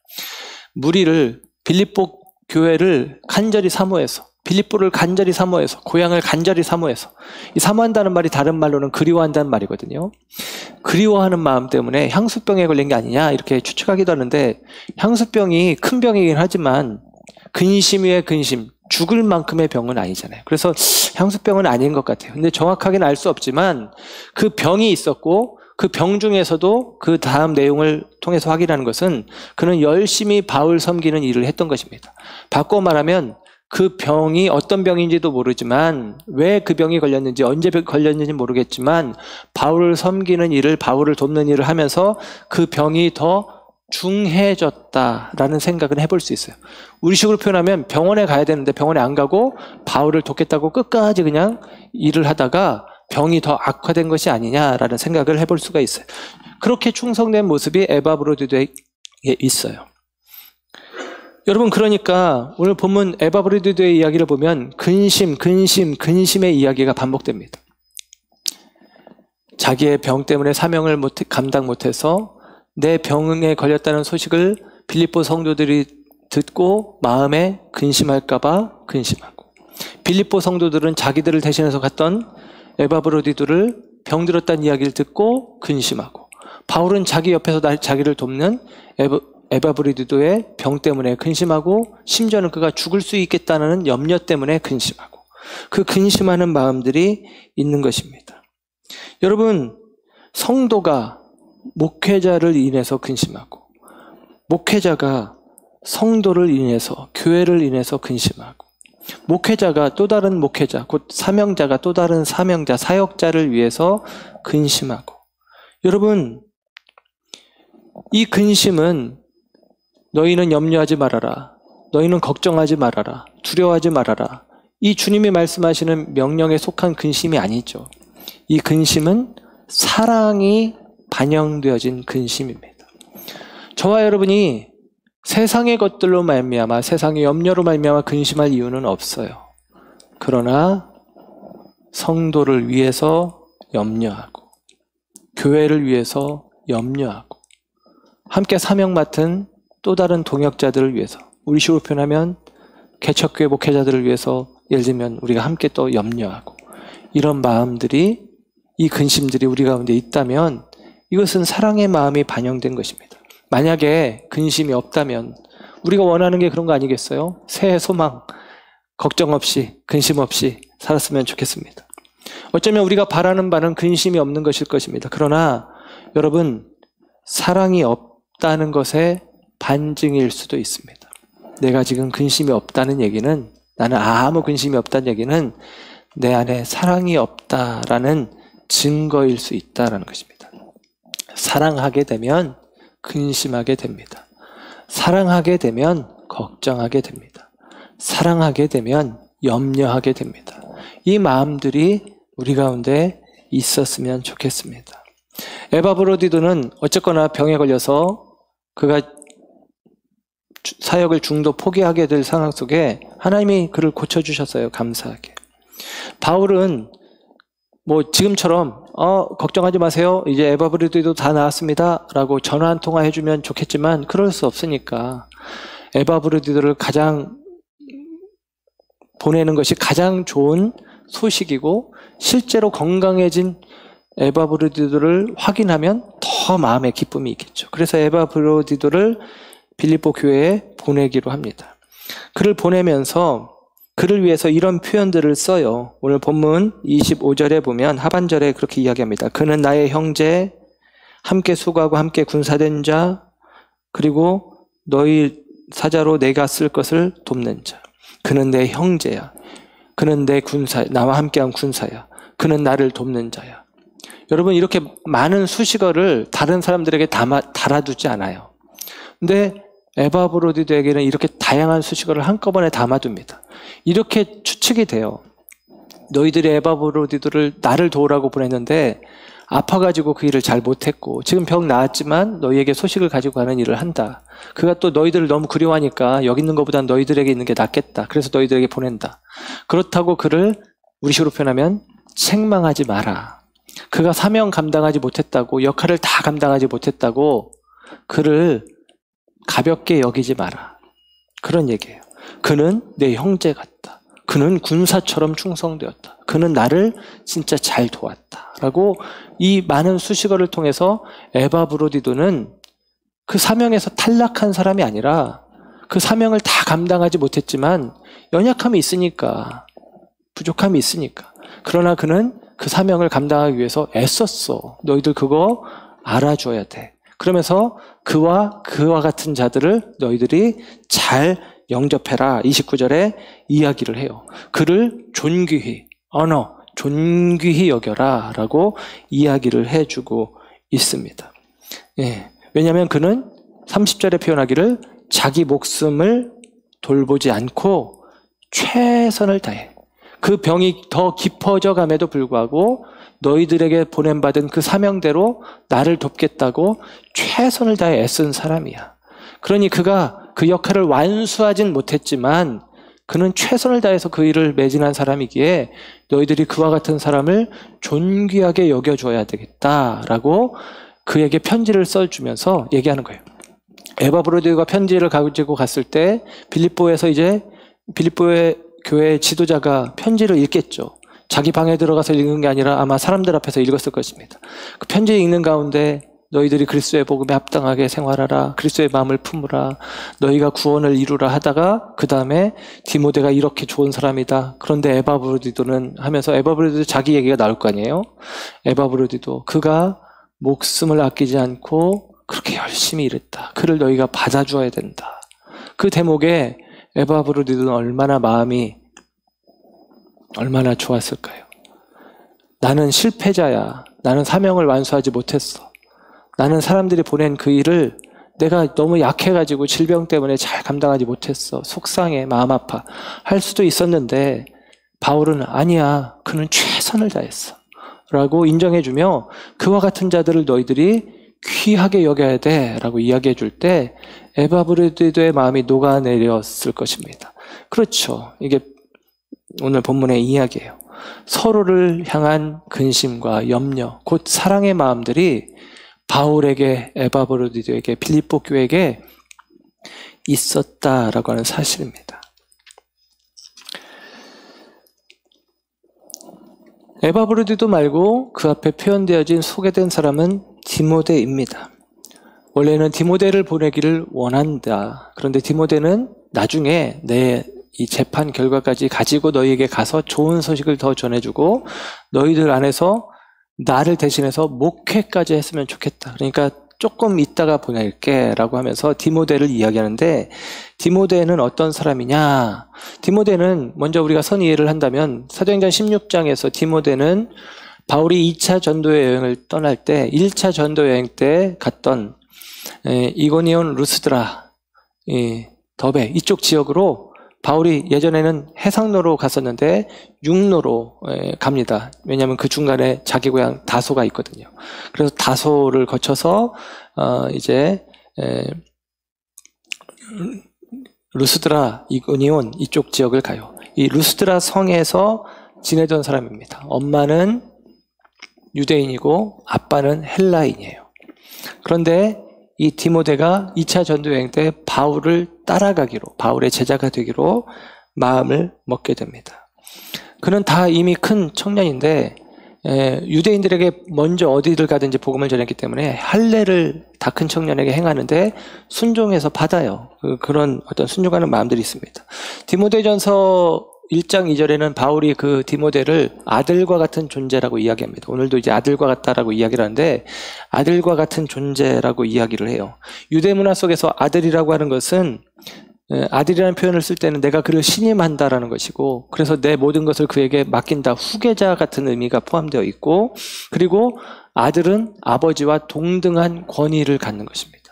무리를, 빌립보 교회를 간절히 사모해서, 빌립보를 간절히 사모해서, 고향을 간절히 사모해서, 이 사모한다는 말이 다른 말로는 그리워한다는 말이거든요. 그리워하는 마음 때문에 향수병에 걸린 게 아니냐 이렇게 추측하기도 하는데, 향수병이 큰 병이긴 하지만 근심 위에 근심, 죽을 만큼의 병은 아니잖아요. 그래서 향수병은 아닌 것 같아요. 근데 정확하게는 알 수 없지만 그 병이 있었고, 그 병 중에서도 그 다음 내용을 통해서 확인하는 것은 그는 열심히 바울 섬기는 일을 했던 것입니다. 바꿔 말하면 그 병이 어떤 병인지도 모르지만, 왜 그 병이 걸렸는지, 언제 걸렸는지 모르겠지만 바울을 섬기는 일을, 바울을 돕는 일을 하면서 그 병이 더 중해졌다라는 생각은 해볼 수 있어요. 우리식으로 표현하면 병원에 가야 되는데 병원에 안 가고 바울을 돕겠다고 끝까지 그냥 일을 하다가 병이 더 악화된 것이 아니냐라는 생각을 해볼 수가 있어요. 그렇게 충성된 모습이 에바브로디도에 있어요. 여러분, 그러니까 오늘 본문 에바브로디도의 이야기를 보면 근심의 이야기가 반복됩니다. 자기의 병 때문에 사명을 감당 못해서 내 병에 걸렸다는 소식을 빌립보 성도들이 듣고 마음에 근심할까봐 근심하고, 빌립보 성도들은 자기들을 대신해서 갔던 에바브로디도를 병들었다는 이야기를 듣고 근심하고, 바울은 자기 옆에서 자기를 돕는 에바브로디도의 병 때문에 근심하고, 심지어는 그가 죽을 수 있겠다는 염려 때문에 근심하고, 그 근심하는 마음들이 있는 것입니다. 여러분, 성도가 목회자를 인해서 근심하고, 목회자가 성도를 인해서, 교회를 인해서 근심하고, 목회자가 또 다른 목회자, 곧 사명자가 또 다른 사명자, 사역자를 위해서 근심하고, 여러분, 이 근심은 너희는 염려하지 말아라, 너희는 걱정하지 말아라, 두려워하지 말아라, 이 주님이 말씀하시는 명령에 속한 근심이 아니죠. 이 근심은 사랑이 반영되어진 근심입니다. 저와 여러분이 세상의 것들로 말미암아, 세상의 염려로 말미암아 근심할 이유는 없어요. 그러나 성도를 위해서 염려하고, 교회를 위해서 염려하고, 함께 사명 맡은 또 다른 동역자들을 위해서, 우리식으로 표현하면 개척교회 목회자들을 위해서, 예를 들면 우리가 함께 또 염려하고, 이런 마음들이, 이 근심들이 우리 가운데 있다면 이것은 사랑의 마음이 반영된 것입니다. 만약에 근심이 없다면 우리가 원하는 게 그런 거 아니겠어요? 새해 소망, 걱정 없이, 근심 없이 살았으면 좋겠습니다. 어쩌면 우리가 바라는 바는 근심이 없는 것일 것입니다. 그러나 여러분, 사랑이 없다는 것의 반증일 수도 있습니다. 내가 지금 근심이 없다는 얘기는, 나는 아무 근심이 없다는 얘기는 내 안에 사랑이 없다라는 증거일 수 있다는 것입니다. 사랑하게 되면 근심하게 됩니다. 사랑하게 되면 걱정하게 됩니다. 사랑하게 되면 염려하게 됩니다. 이 마음들이 우리 가운데 있었으면 좋겠습니다. 에바브로디도는 어쨌거나 병에 걸려서 그가 사역을 중도 포기하게 될 상황 속에 하나님이 그를 고쳐주셨어요. 감사하게. 바울은 뭐 지금처럼 걱정하지 마세요, 이제 에바브로디도 다 나았습니다 라고 전화 한 통화 해주면 좋겠지만 그럴 수 없으니까 에바브로디도를 가장 보내는 것이 가장 좋은 소식이고 실제로 건강해진 에바브로디도를 확인하면 더 마음의 기쁨이 있겠죠. 그래서 에바브로디도를 빌립보 교회에 보내기로 합니다. 그를 보내면서 그를 위해서 이런 표현들을 써요. 오늘 본문 25절에 보면 하반절에 그렇게 이야기합니다. 그는 나의 형제, 함께 수고하고 함께 군사된 자, 그리고 너희 사자로 내가 쓸 것을 돕는 자. 그는 내 형제야. 그는 내 군사, 나와 함께한 군사야. 그는 나를 돕는 자야. 여러분, 이렇게 많은 수식어를 다른 사람들에게 달아두지 않아요. 근데 에바브로디도에게는 이렇게 다양한 수식어를 한꺼번에 담아둡니다. 이렇게 추측이 돼요. 너희들이 에바브로디도를 나를 도우라고 보냈는데 아파가지고 그 일을 잘 못했고 지금 병 나았지만 너희에게 소식을 가지고 가는 일을 한다. 그가 또 너희들을 너무 그리워하니까 여기 있는 것보단 너희들에게 있는 게 낫겠다. 그래서 너희들에게 보낸다. 그렇다고 그를 우리식으로 표현하면 책망하지 마라. 그가 사명 감당하지 못했다고, 역할을 다 감당하지 못했다고 그를 가볍게 여기지 마라. 그런 얘기예요. 그는 내 형제 같다. 그는 군사처럼 충성되었다. 그는 나를 진짜 잘 도왔다. 라고 이 많은 수식어를 통해서 에바브로디도는 그 사명에서 탈락한 사람이 아니라 그 사명을 다 감당하지 못했지만 연약함이 있으니까, 부족함이 있으니까. 그러나 그는 그 사명을 감당하기 위해서 애썼어. 너희들 그거 알아줘야 돼. 그러면서 그와 같은 자들을 너희들이 잘 영접해라. 29절에 이야기를 해요. 그를 존귀히, 존귀히 여겨라 라고 이야기를 해주고 있습니다. 예. 왜냐하면 그는 30절에 표현하기를 자기 목숨을 돌보지 않고 최선을 다해. 그 병이 더 깊어져 감에도 불구하고 너희들에게 보냄받은 그 사명대로 나를 돕겠다고 최선을 다해 애쓴 사람이야. 그러니 그가 그 역할을 완수하진 못했지만 그는 최선을 다해서 그 일을 매진한 사람이기에 너희들이 그와 같은 사람을 존귀하게 여겨줘야 되겠다라고 그에게 편지를 써주면서 얘기하는 거예요. 에바브로디도가 편지를 가지고 갔을 때 빌립보에서 이제 빌립보의 교회 지도자가 편지를 읽겠죠. 자기 방에 들어가서 읽는 게 아니라 아마 사람들 앞에서 읽었을 것입니다. 그 편지 읽는 가운데 너희들이 그리스도의 복음에 합당하게 생활하라. 그리스도의 마음을 품으라. 너희가 구원을 이루라 하다가 그 다음에 디모데가 이렇게 좋은 사람이다. 그런데 에바브로디도는 하면서 에바브로디도 자기 얘기가 나올 거 아니에요. 에바브로디도 그가 목숨을 아끼지 않고 그렇게 열심히 일했다. 그를 너희가 받아주어야 된다. 그 대목에 에바브로디도는 얼마나 좋았을까요? 나는 실패자야. 나는 사명을 완수하지 못했어. 나는 사람들이 보낸 그 일을 내가 너무 약해가지고 질병 때문에 잘 감당하지 못했어. 속상해, 마음 아파. 할 수도 있었는데 바울은 아니야. 그는 최선을 다했어. 라고 인정해주며 그와 같은 자들을 너희들이 귀하게 여겨야 돼. 라고 이야기해 줄 때 에바브로디도의 마음이 녹아내렸을 것입니다. 그렇죠. 이게 오늘 본문의 이야기예요. 서로를 향한 근심과 염려, 곧 사랑의 마음들이 바울에게, 에바브로디도에게, 빌립보 교회에게 있었다라고 하는 사실입니다. 에바브로디도 말고 그 앞에 표현되어진 소개된 사람은 디모데입니다. 원래는 디모데를 보내기를 원한다. 그런데 디모데는 나중에 내 이 재판 결과까지 가지고 너희에게 가서 좋은 소식을 더 전해주고 너희들 안에서 나를 대신해서 목회까지 했으면 좋겠다. 그러니까 조금 있다가 보낼게 라고 하면서 디모데를 이야기하는데 디모데는 어떤 사람이냐? 디모데는 먼저 우리가 선 이해를 한다면 사도행전 16장에서 디모데는 바울이 2차 전도 여행을 떠날 때 1차 전도 여행 때 갔던 이고니온, 루스드라, 더베 이쪽 지역으로 바울이 예전에는 해상로로 갔었는데 육로로 갑니다. 왜냐하면 그 중간에 자기 고향 다소가 있거든요. 그래서 다소를 거쳐서 이제 루스드라, 이고니온 이쪽 지역을 가요. 이 루스드라 성에서 지내던 사람입니다. 엄마는 유대인이고 아빠는 헬라인이에요. 그런데 이 디모데가 2차 전도 여행 때 바울을 따라가기로, 바울의 제자가 되기로 마음을 먹게 됩니다. 그는 다 이미 큰 청년인데 유대인들에게 먼저 어디를 가든지 복음을 전했기 때문에 할례를 다 큰 청년에게 행하는데 순종해서 받아요. 그런 어떤 순종하는 마음들이 있습니다. 디모데전서 1장 2절에는 바울이 그 디모데를 아들과 같은 존재라고 이야기합니다. 오늘도 이제 아들과 같다라고 이야기를 하는데 아들과 같은 존재라고 이야기를 해요. 유대 문화 속에서 아들이라고 하는 것은 아들이라는 표현을 쓸 때는 내가 그를 신임한다라는 것이고, 그래서 내 모든 것을 그에게 맡긴다, 후계자 같은 의미가 포함되어 있고, 그리고 아들은 아버지와 동등한 권위를 갖는 것입니다.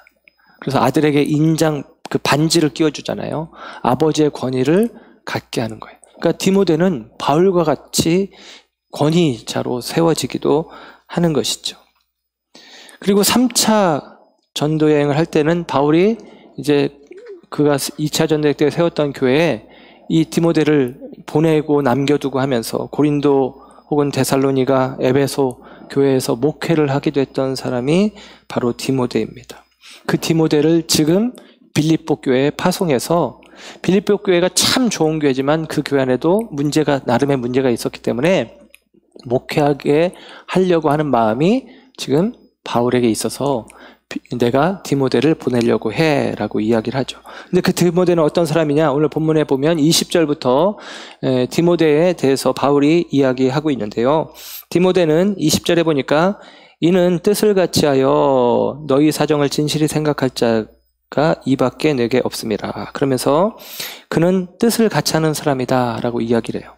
그래서 아들에게 인장, 그 반지를 끼워주잖아요. 아버지의 권위를 갖게 하는 거예요. 그러니까 디모데는 바울과 같이 권위자로 세워지기도 하는 것이죠. 그리고 3차 전도 여행을 할 때는 바울이 이제 그가 2차 전도여행 때 세웠던 교회에 이 디모데를 보내고 남겨두고 하면서 고린도 혹은 데살로니가, 에베소 교회에서 목회를 하기도 했던 사람이 바로 디모데입니다. 그 디모데를 지금 빌립보 교회에 파송해서, 빌립보 교회가 참 좋은 교회지만 그 교회 안에도 나름의 문제가 있었기 때문에 목회하게 하려고 하는 마음이 지금 바울에게 있어서 내가 디모데를 보내려고 해 라고 이야기를 하죠. 근데 그 디모데는 어떤 사람이냐? 오늘 본문에 보면 20절부터 디모데에 대해서 바울이 이야기하고 있는데요. 디모데는 20절에 보니까 이는 뜻을 같이하여 너희 사정을 진실히 생각할 자가 이밖에 내게 없음이라. 그러면서 그는 뜻을 같이하는 사람이다 라고 이야기를 해요.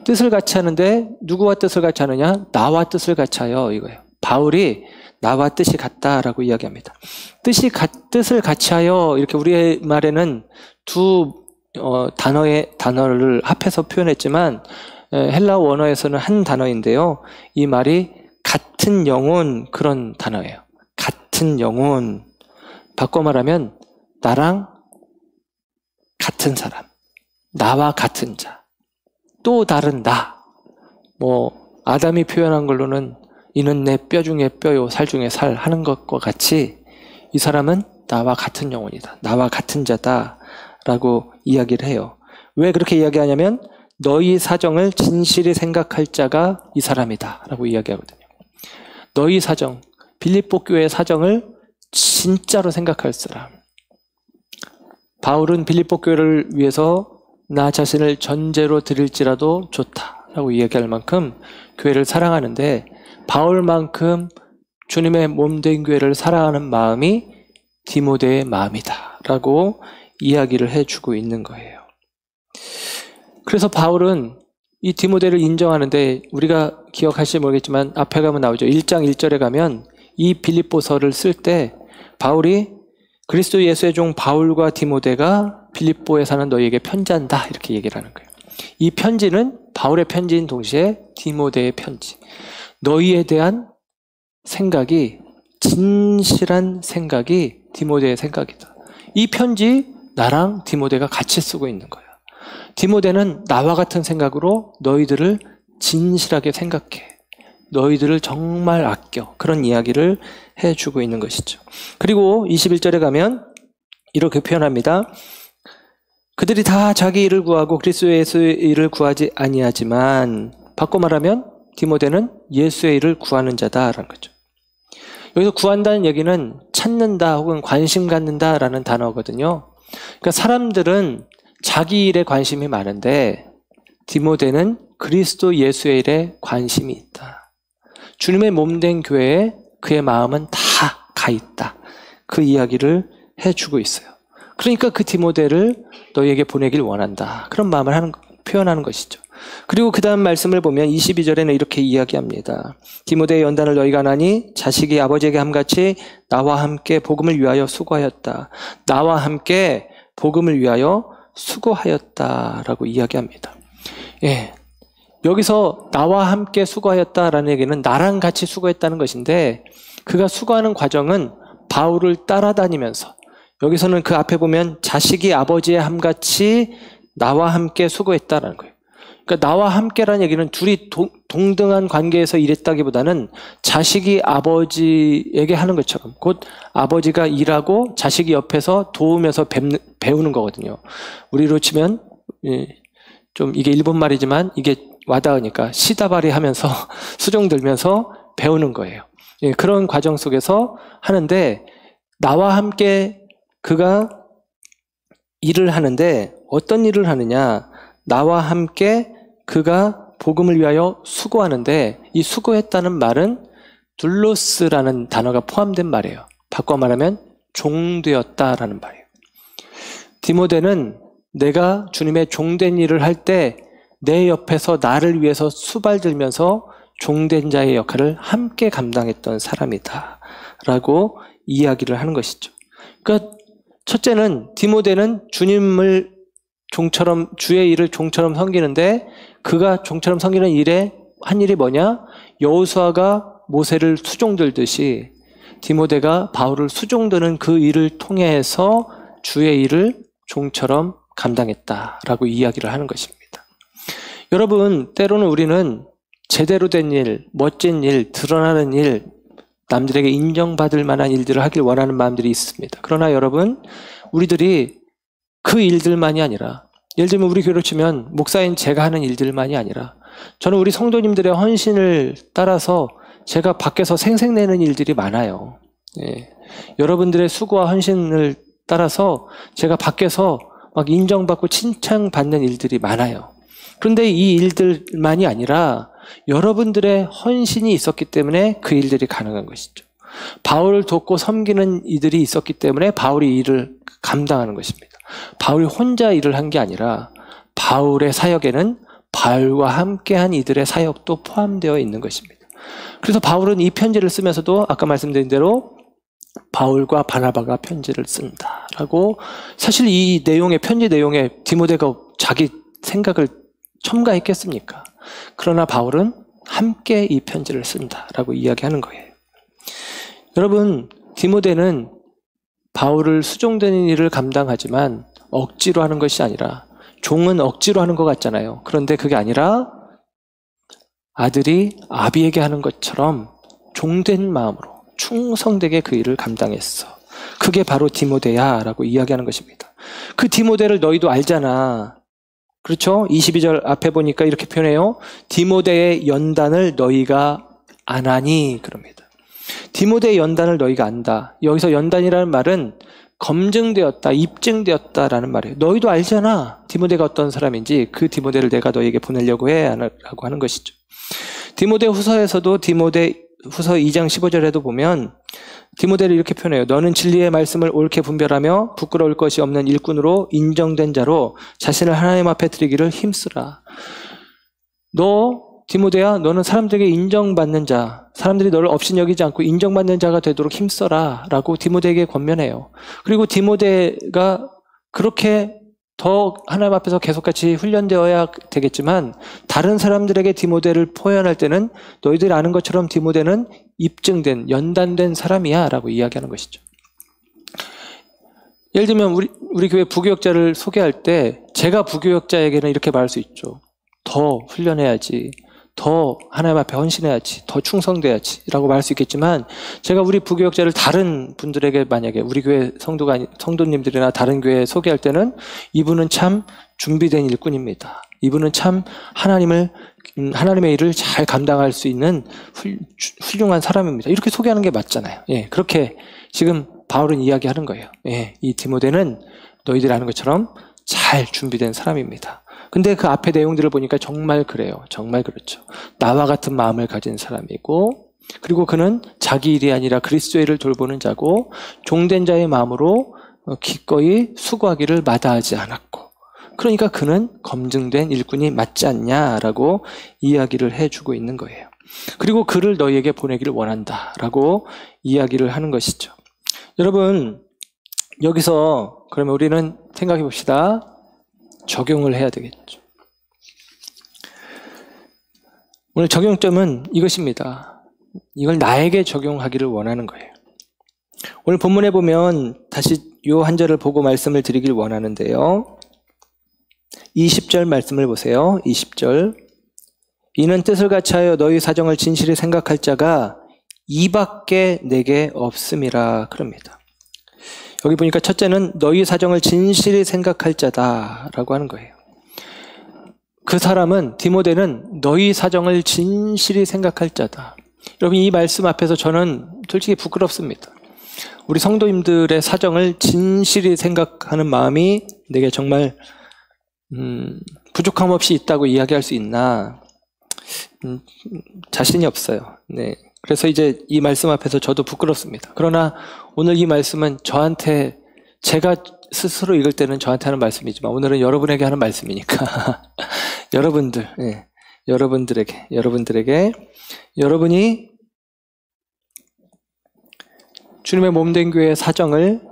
뜻을 같이하는데 누구와 뜻을 같이하느냐? 나와 뜻을 같이하여, 이거예요. 바울이 나와 뜻이 같다라고 이야기합니다. 뜻을 같이하여, 이렇게 우리의 말에는 두 단어를 합해서 표현했지만 헬라어 원어에서는 한 단어인데요. 이 말이 같은 영혼, 그런 단어예요. 같은 영혼. 바꿔 말하면 나랑 같은 사람, 나와 같은 자, 또 다른 나. 아담이 표현한 걸로는 이는 내 뼈 중에 뼈요 살 중에 살 하는 것과 같이 이 사람은 나와 같은 영혼이다, 나와 같은 자다 라고 이야기를 해요. 왜 그렇게 이야기하냐면 너희 사정을 진실히 생각할 자가 이 사람이다 라고 이야기하거든요. 너희 사정, 빌립보 교회의 사정을 진짜로 생각할 사람. 바울은 빌립보 교회를 위해서 나 자신을 전제로 드릴지라도 좋다 라고 이야기할 만큼 교회를 사랑하는데, 바울만큼 주님의 몸된 교회를 사랑하는 마음이 디모데의 마음이다 라고 이야기를 해주고 있는 거예요. 그래서 바울은 이 디모데를 인정하는데, 우리가 기억하실지 모르겠지만 앞에 가면 나오죠. 1장 1절에 가면 이 빌립보서를 쓸 때 바울이 그리스도 예수의 종 바울과 디모데가 빌립보에 사는 너희에게 편지한다 이렇게 얘기를 하는 거예요. 이 편지는 바울의 편지인 동시에 디모데의 편지. 너희에 대한 생각이, 진실한 생각이 디모데의 생각이다. 이 편지 나랑 디모데가 같이 쓰고 있는 거야. 디모데는 나와 같은 생각으로 너희들을 진실하게 생각해, 너희들을 정말 아껴, 그런 이야기를 해주고 있는 것이죠. 그리고 21절에 가면 이렇게 표현합니다. 그들이 다 자기 일을 구하고 그리스도 예수의 일을 구하지 아니하지만, 바꿔 말하면 디모데는 예수의 일을 구하는 자다라는 거죠. 여기서 구한다는 얘기는 찾는다 혹은 관심 갖는다라는 단어거든요. 그러니까 사람들은 자기 일에 관심이 많은데 디모데는 그리스도 예수의 일에 관심이 있다. 주님의 몸된 교회에 그의 마음은 다 가 있다. 그 이야기를 해주고 있어요. 그러니까 그 디모데를 너희에게 보내길 원한다. 그런 마음을 표현하는 것이죠. 그리고 그 다음 말씀을 보면 22절에는 이렇게 이야기합니다. 디모데의 연단을 너희가 나니 자식이 아버지에게 함같이 나와 함께 복음을 위하여 수고하였다. 나와 함께 복음을 위하여 수고하였다라고 이야기합니다. 예, 여기서 나와 함께 수고하였다라는 얘기는 나랑 같이 수고했다는 것인데, 그가 수고하는 과정은 바울을 따라다니면서, 여기서는 그 앞에 보면 자식이 아버지의 함같이 나와 함께 수고했다라는 거예요. 그러니까 나와 함께라는 얘기는 둘이 동등한 관계에서 일했다기보다는 자식이 아버지에게 하는 것처럼, 곧 아버지가 일하고 자식이 옆에서 도우면서 배우는 거거든요. 우리로 치면 좀 이게 일본 말이지만 이게 와닿으니까 시다바리 하면서 수종 들면서 배우는 거예요. 그런 과정 속에서 하는데 나와 함께 그가 일을 하는데 어떤 일을 하느냐? 나와 함께 그가 복음을 위하여 수고하는데 이 수고했다는 말은 둘로스라는 단어가 포함된 말이에요. 바꿔 말하면 종되었다라는 말이에요. 디모데는 내가 주님의 종된 일을 할 때 내 옆에서 나를 위해서 수발들면서 종된 자의 역할을 함께 감당했던 사람이다 라고 이야기를 하는 것이죠. 그러니까 첫째는 디모데는 주님을 종처럼 주의 일을 종처럼 섬기는데 그가 종처럼 섬기는 일에 한 일이 뭐냐? 여호수아가 모세를 수종들듯이 디모데가 바울을 수종드는 그 일을 통해서 주의 일을 종처럼 감당했다라고 이야기를 하는 것입니다. 여러분, 때로는 우리는 제대로 된 일, 멋진 일, 드러나는 일, 남들에게 인정받을 만한 일들을 하길 원하는 마음들이 있습니다. 그러나 여러분, 우리들이 그 일들만이 아니라, 예를 들면 우리 교회로 치면 목사인 제가 하는 일들만이 아니라 저는 우리 성도님들의 헌신을 따라서 제가 밖에서 생색내는 일들이 많아요. 여러분들의 수고와 헌신을 따라서 제가 밖에서 막 인정받고 칭찬받는 일들이 많아요. 그런데 이 일들만이 아니라 여러분들의 헌신이 있었기 때문에 그 일들이 가능한 것이죠. 바울을 돕고 섬기는 이들이 있었기 때문에 바울이 일을 감당하는 것입니다. 바울이 혼자 일을 한 게 아니라 바울의 사역에는 바울과 함께한 이들의 사역도 포함되어 있는 것입니다. 그래서 바울은 이 편지를 쓰면서도 아까 말씀드린 대로 바울과 바나바가 편지를 쓴다라고, 사실 이 내용의 편지 내용에 디모데가 자기 생각을 첨가했겠습니까? 그러나 바울은 함께 이 편지를 쓴다라고 이야기하는 거예요. 여러분, 디모데는 바울을 수종되는 일을 감당하지만 억지로 하는 것이 아니라, 종은 억지로 하는 것 같잖아요. 그런데 그게 아니라 아들이 아비에게 하는 것처럼 종된 마음으로 충성되게 그 일을 감당했어. 그게 바로 디모데야 라고 이야기하는 것입니다. 그 디모데를 너희도 알잖아. 그렇죠? 22절 앞에 보니까 이렇게 표현해요. 디모데의 연단을 너희가 아나니 그럽니다. 디모데의 연단을 너희가 안다. 여기서 연단이라는 말은 검증되었다, 입증되었다라는 말이에요. 너희도 알잖아. 디모데가 어떤 사람인지. 그 디모데를 내가 너희에게 보내려고 해 라고 하는 것이죠. 디모데 후서에서도 디모데 후서 2장 15절에도 보면 디모데를 이렇게 표현해요. 너는 진리의 말씀을 옳게 분별하며 부끄러울 것이 없는 일꾼으로 인정된 자로 자신을 하나님 앞에 드리기를 힘쓰라. 너 디모데야, 너는 사람들에게 인정받는 자, 사람들이 너를 업신여기지 않고 인정받는 자가 되도록 힘써라 라고 디모데에게 권면해요. 그리고 디모데가 그렇게 더 하나님 앞에서 계속같이 훈련되어야 되겠지만 다른 사람들에게 디모데를 포현할 때는 너희들이 아는 것처럼 디모데는 입증된, 연단된 사람이야 라고 이야기하는 것이죠. 예를 들면 우리 교회 부교역자를 소개할 때 제가 부교역자에게는 이렇게 말할 수 있죠. 더 훈련해야지, 더 하나님 앞에 헌신해야지, 더 충성돼야지 라고 말할 수 있겠지만, 제가 우리 부교역자를 다른 분들에게 만약에 우리 교회 성도님들이나 다른 교회에 소개할 때는 이분은 참 준비된 일꾼입니다. 이분은 참 하나님의 일을 잘 감당할 수 있는 훌륭한 사람입니다. 이렇게 소개하는 게 맞잖아요. 그렇게 지금 바울은 이야기하는 거예요. 이 디모데는 너희들이 아는 것처럼 잘 준비된 사람입니다. 근데 그 앞에 내용들을 보니까 정말 그래요. 정말 그렇죠. 나와 같은 마음을 가진 사람이고, 그리고 그는 자기 일이 아니라 그리스도의 일을 돌보는 자고, 종된 자의 마음으로 기꺼이 수고하기를 마다하지 않았고, 그러니까 그는 검증된 일꾼이 맞지 않냐라고 이야기를 해주고 있는 거예요. 그리고 그를 너희에게 보내기를 원한다라고 이야기를 하는 것이죠. 여러분, 여기서 그러면 우리는 생각해 봅시다. 적용을 해야 되겠죠. 오늘 적용점은 이것입니다. 이걸 나에게 적용하기를 원하는 거예요. 오늘 본문에 보면 다시 요 한 절을 보고 말씀을 드리길 원하는데요. 20절 말씀을 보세요. 20절. 이는 뜻을 같이하여 너희 사정을 진실히 생각할 자가 이밖에 내게 없음이라 그럽니다. 여기 보니까 첫째는 너희 사정을 진실히 생각할 자다라고 하는 거예요. 그 사람은 디모데는 너희 사정을 진실히 생각할 자다. 여러분 이 말씀 앞에서 저는 솔직히 부끄럽습니다. 우리 성도님들의 사정을 진실히 생각하는 마음이 내게 정말 부족함 없이 있다고 이야기할 수 있나 자신이 없어요. 네. 그래서 이제 이 말씀 앞에서 저도 부끄럽습니다. 그러나 오늘 이 말씀은 저한테 제가 스스로 읽을 때는 저한테 하는 말씀이지만 오늘은 여러분에게 하는 말씀이니까 여러분들, 네. 여러분들에게 여러분이 주님의 몸된 교회의 사정을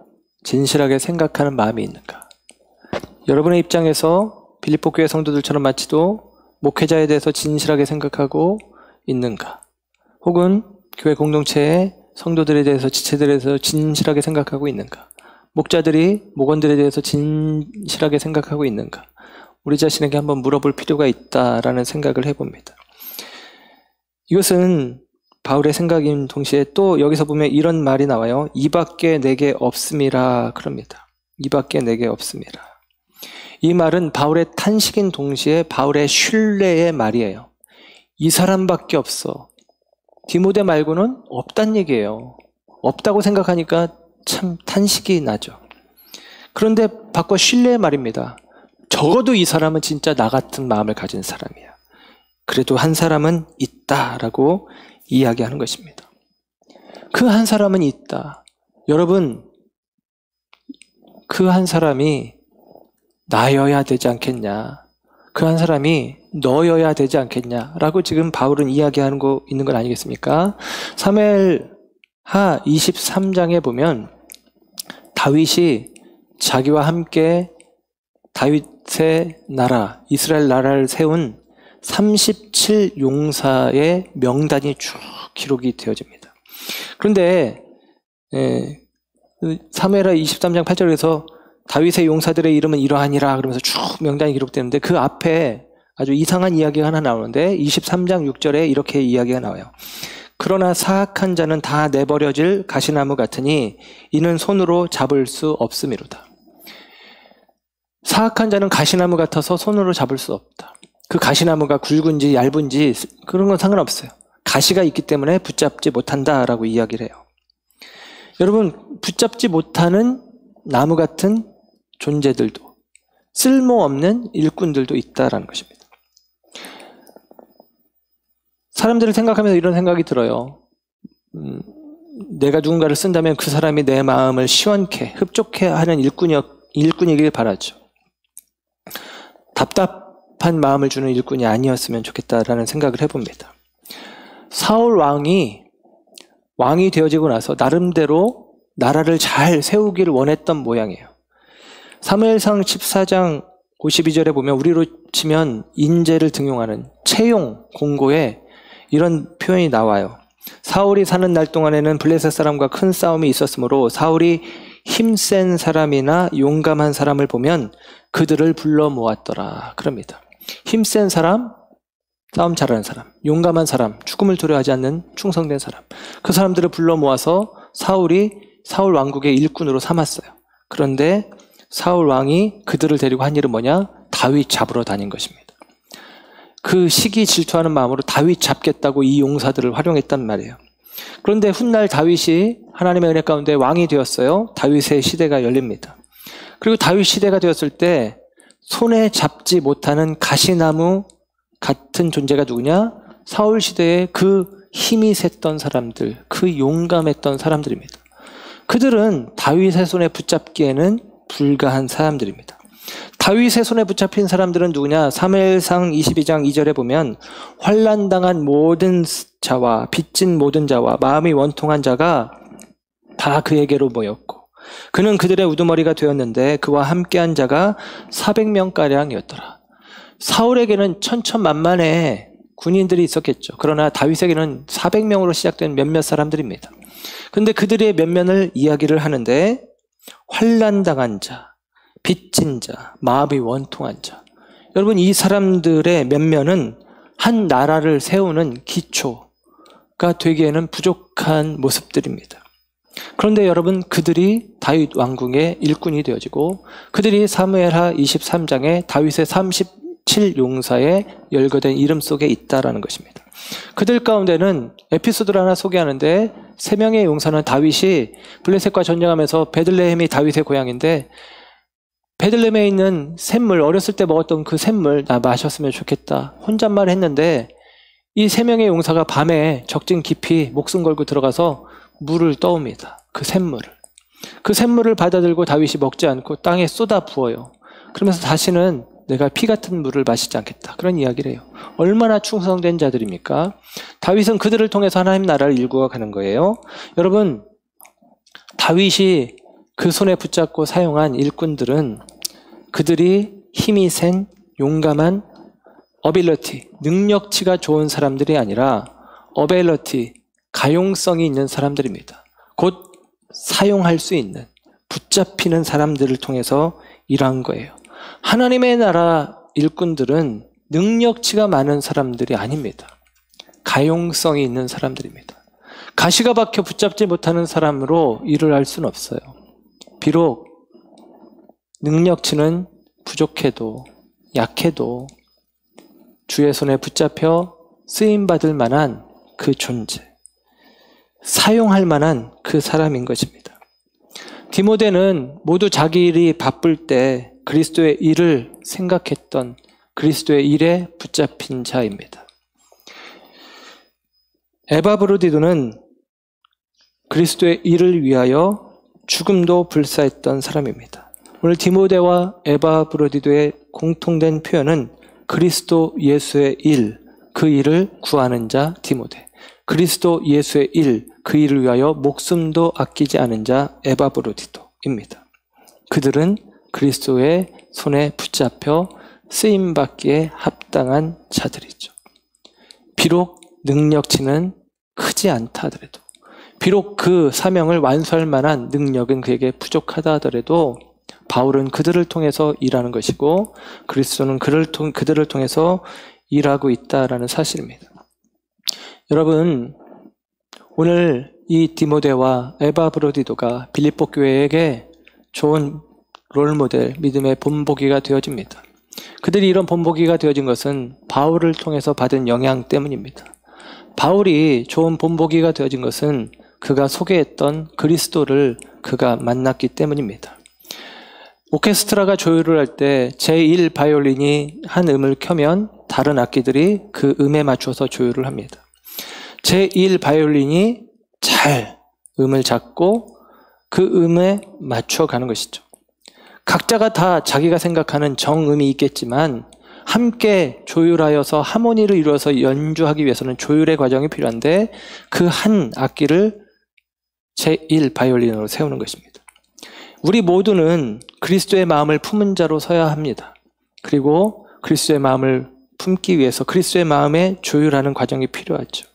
진실하게 생각하는 마음이 있는가? 여러분의 입장에서 빌립보 교회 성도들처럼 마치도 목회자에 대해서 진실하게 생각하고 있는가? 혹은 교회 공동체의 성도들에 대해서 지체들에 대해서 진실하게 생각하고 있는가? 목원들에 대해서 진실하게 생각하고 있는가? 우리 자신에게 한번 물어볼 필요가 있다라는 생각을 해봅니다. 이것은 바울의 생각인 동시에 또 여기서 보면 이런 말이 나와요. 이밖에 내게 없음이라 그럽니다. 이밖에 내게 없음이라. 이 말은 바울의 탄식인 동시에 바울의 신뢰의 말이에요. 이 사람밖에 없어. 디모데 말고는 없단 얘기예요. 없다고 생각하니까 참 탄식이 나죠. 그런데 바꿔 신뢰의 말입니다. 적어도 이 사람은 진짜 나 같은 마음을 가진 사람이야. 그래도 한 사람은 있다라고 이야기하는 것입니다. 그 한 사람은 있다. 여러분, 그 한 사람이 나여야 되지 않겠냐. 그 한 사람이 너여야 되지 않겠냐라고 지금 바울은 이야기하는 거 있는 건 아니겠습니까? 사무엘하 23장에 보면 다윗이 자기와 함께 다윗의 나라, 이스라엘 나라를 세운 37용사의 명단이 쭉 기록이 되어집니다. 그런데 사무엘하 23장 8절에서 다윗의 용사들의 이름은 이러하니라 그러면서 쭉 명단이 기록되는데 그 앞에 아주 이상한 이야기가 하나 나오는데 23장 6절에 이렇게 이야기가 나와요. 그러나 사악한 자는 다 내버려질 가시나무 같으니 이는 손으로 잡을 수 없음이로다. 사악한 자는 가시나무 같아서 손으로 잡을 수 없다. 그 가시나무가 굵은지 얇은지 그런 건 상관없어요. 가시가 있기 때문에 붙잡지 못한다라고 이야기를 해요. 여러분, 붙잡지 못하는 나무 같은 존재들도 쓸모없는 일꾼들도 있다라는 것입니다. 사람들을 생각하면서 이런 생각이 들어요. 내가 누군가를 쓴다면 그 사람이 내 마음을 시원케, 흡족해 하는 일꾼이길 바라죠. 답답한 마음을 주는 일꾼이 아니었으면 좋겠다라는 생각을 해봅니다. 사울 왕이 되어지고 나서 나름대로 나라를 잘 세우기를 원했던 모양이에요. 사무엘상 14장 52절에 보면 우리로 치면 인재를 등용하는 채용 공고에 이런 표현이 나와요. 사울이 사는 날 동안에는 블레셋 사람과 큰 싸움이 있었으므로 사울이 힘센 사람이나 용감한 사람을 보면 그들을 불러 모았더라 그럽니다. 힘센 사람, 싸움 잘하는 사람, 용감한 사람, 죽음을 두려워하지 않는 충성된 사람, 그 사람들을 불러 모아서 사울 왕국의 일꾼으로 삼았어요. 그런데 사울 왕이 그들을 데리고 한 일은 뭐냐? 다윗 잡으러 다닌 것입니다. 그 시기 질투하는 마음으로 다윗 잡겠다고 이 용사들을 활용했단 말이에요. 그런데 훗날 다윗이 하나님의 은혜 가운데 왕이 되었어요. 다윗의 시대가 열립니다. 그리고 다윗 시대가 되었을 때 손에 잡지 못하는 가시나무 같은 존재가 누구냐? 사울 시대에 그 힘이 셌던 사람들, 그 용감했던 사람들입니다. 그들은 다윗의 손에 붙잡기에는 불가한 사람들입니다. 다윗의 손에 붙잡힌 사람들은 누구냐? 사무엘상 22장 2절에 보면 환난당한 모든 자와 빚진 모든 자와 마음이 원통한 자가 다 그에게로 모였고 그는 그들의 우두머리가 되었는데 그와 함께한 자가 400명가량이었더라. 사울에게는 천천만만의 군인들이 있었겠죠. 그러나 다윗에게는 400명으로 시작된 몇몇 사람들입니다. 그런데 그들의 면면을 이야기를 하는데 환난당한 자, 빚진 자, 마음이 원통한 자. 여러분, 이 사람들의 면면은 한 나라를 세우는 기초가 되기에는 부족한 모습들입니다. 그런데 여러분, 그들이 다윗 왕궁의 일꾼이 되어지고 그들이 사무엘하 23장에 다윗의 7용사의 열거된 이름 속에 있다라는 것입니다. 그들 가운데는 에피소드를 하나 소개하는데 3명의 용사는 다윗이 블레셋과 전쟁하면서 베들레헴이 다윗의 고향인데 베들레헴에 있는 샘물, 어렸을 때 먹었던 그 샘물 나 마셨으면 좋겠다 혼잣말 했는데 이 3명의 용사가 밤에 적진 깊이 목숨 걸고 들어가서 물을 떠옵니다. 그 샘물을. 그 샘물을 받아들고 다윗이 먹지 않고 땅에 쏟아 부어요. 그러면서 다시는 내가 피 같은 물을 마시지 않겠다. 그런 이야기를 해요. 얼마나 충성된 자들입니까? 다윗은 그들을 통해서 하나님 나라를 일구어 가는 거예요. 여러분, 다윗이 그 손에 붙잡고 사용한 일꾼들은 그들이 힘이 센 용감한 어빌러티, 능력치가 좋은 사람들이 아니라 어벨러티, 가용성이 있는 사람들입니다. 곧 사용할 수 있는, 붙잡히는 사람들을 통해서 일한 거예요. 하나님의 나라 일꾼들은 능력치가 많은 사람들이 아닙니다. 가용성이 있는 사람들입니다. 가시가 박혀 붙잡지 못하는 사람으로 일을 할 수는 없어요. 비록 능력치는 부족해도 약해도 주의 손에 붙잡혀 쓰임받을 만한 그 존재, 사용할 만한 그 사람인 것입니다. 디모데는 모두 자기 일이 바쁠 때 그리스도의 일을 생각했던 그리스도의 일에 붙잡힌 자입니다. 에바브로디도는 그리스도의 일을 위하여 죽음도 불사했던 사람입니다. 오늘 디모데와 에바브로디도의 공통된 표현은 그리스도 예수의 일, 그 일을 구하는 자 디모데, 그리스도 예수의 일, 그 일을 위하여 목숨도 아끼지 않은 자 에바브로디도입니다. 그들은 그리스도의 손에 붙잡혀 쓰임받기에 합당한 자들이죠. 비록 능력치는 크지 않다 하더라도, 비록 그 사명을 완수할 만한 능력은 그에게 부족하다 하더라도 바울은 그들을 통해서 일하는 것이고 그리스도는 그들을 통해서 일하고 있다라는 사실입니다. 여러분, 오늘 이 디모데와 에바브로디도가 빌립보 교회에게 좋은 롤모델, 믿음의 본보기가 되어집니다. 그들이 이런 본보기가 되어진 것은 바울을 통해서 받은 영향 때문입니다. 바울이 좋은 본보기가 되어진 것은 그가 소개했던 그리스도를 그가 만났기 때문입니다. 오케스트라가 조율을 할 때 제1 바이올린이 한 음을 켜면 다른 악기들이 그 음에 맞춰서 조율을 합니다. 제1 바이올린이 잘 음을 잡고 그 음에 맞춰가는 것이죠. 각자가 다 자기가 생각하는 정음이 있겠지만 함께 조율하여서 하모니를 이루어서 연주하기 위해서는 조율의 과정이 필요한데 그 한 악기를 제1 바이올린으로 세우는 것입니다. 우리 모두는 그리스도의 마음을 품은 자로 서야 합니다. 그리고 그리스도의 마음을 품기 위해서 그리스도의 마음에 조율하는 과정이 필요하죠.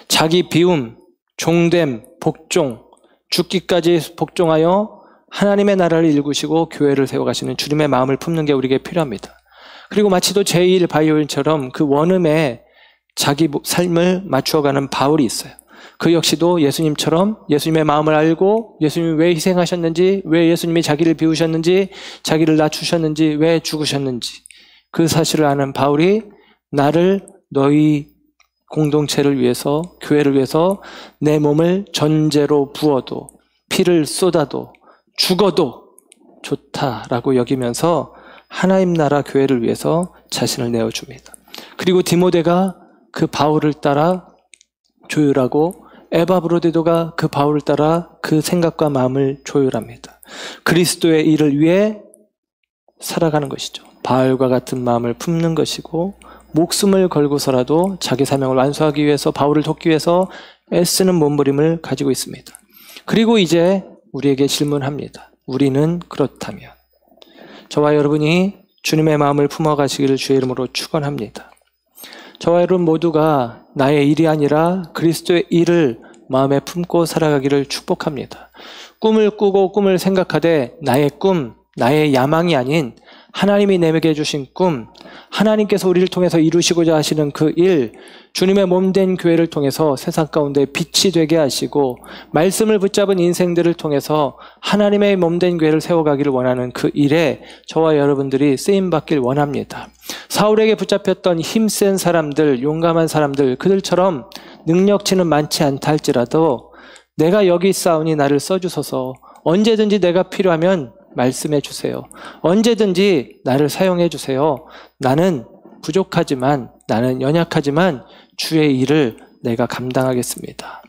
자기 비움, 종됨, 복종, 죽기까지 복종하여 하나님의 나라를 일구시고 교회를 세워가시는 주님의 마음을 품는 게 우리에게 필요합니다. 그리고 마치도 제1 바이올린처럼 그 원음에 자기 삶을 맞추어가는 바울이 있어요. 그 역시도 예수님처럼 예수님의 마음을 알고 예수님이 왜 희생하셨는지, 왜 예수님이 자기를 비우셨는지, 자기를 낮추셨는지, 왜 죽으셨는지 그 사실을 아는 바울이 나를 너희 공동체를 위해서, 교회를 위해서 내 몸을 전제로 부어도 피를 쏟아도 죽어도 좋다라고 여기면서 하나님 나라 교회를 위해서 자신을 내어줍니다. 그리고 디모데가 그 바울을 따라 조율하고 에바브로디도가 그 바울을 따라 그 생각과 마음을 조율합니다. 그리스도의 일을 위해 살아가는 것이죠. 바울과 같은 마음을 품는 것이고 목숨을 걸고서라도 자기 사명을 완수하기 위해서 바울을 돕기 위해서 애쓰는 몸부림을 가지고 있습니다. 그리고 이제 우리에게 질문합니다. 우리는 그렇다면 저와 여러분이 주님의 마음을 품어가시기를 주의 이름으로 축원합니다. 저와 여러분 모두가 나의 일이 아니라 그리스도의 일을 마음에 품고 살아가기를 축복합니다. 꿈을 꾸고 꿈을 생각하되 나의 꿈, 나의 야망이 아닌 하나님이 내게 주신 꿈, 하나님께서 우리를 통해서 이루시고자 하시는 그 일, 주님의 몸된 교회를 통해서 세상 가운데 빛이 되게 하시고 말씀을 붙잡은 인생들을 통해서 하나님의 몸된 교회를 세워가기를 원하는 그 일에 저와 여러분들이 쓰임받길 원합니다. 사울에게 붙잡혔던 힘센 사람들, 용감한 사람들, 그들처럼 능력치는 많지 않다 할지라도 내가 여기 있사오니 나를 써주소서, 언제든지 내가 필요하면 말씀해 주세요, 언제든지 나를 사용해 주세요, 나는 부족하지만, 나는 연약하지만 주의 일을 내가 감당하겠습니다.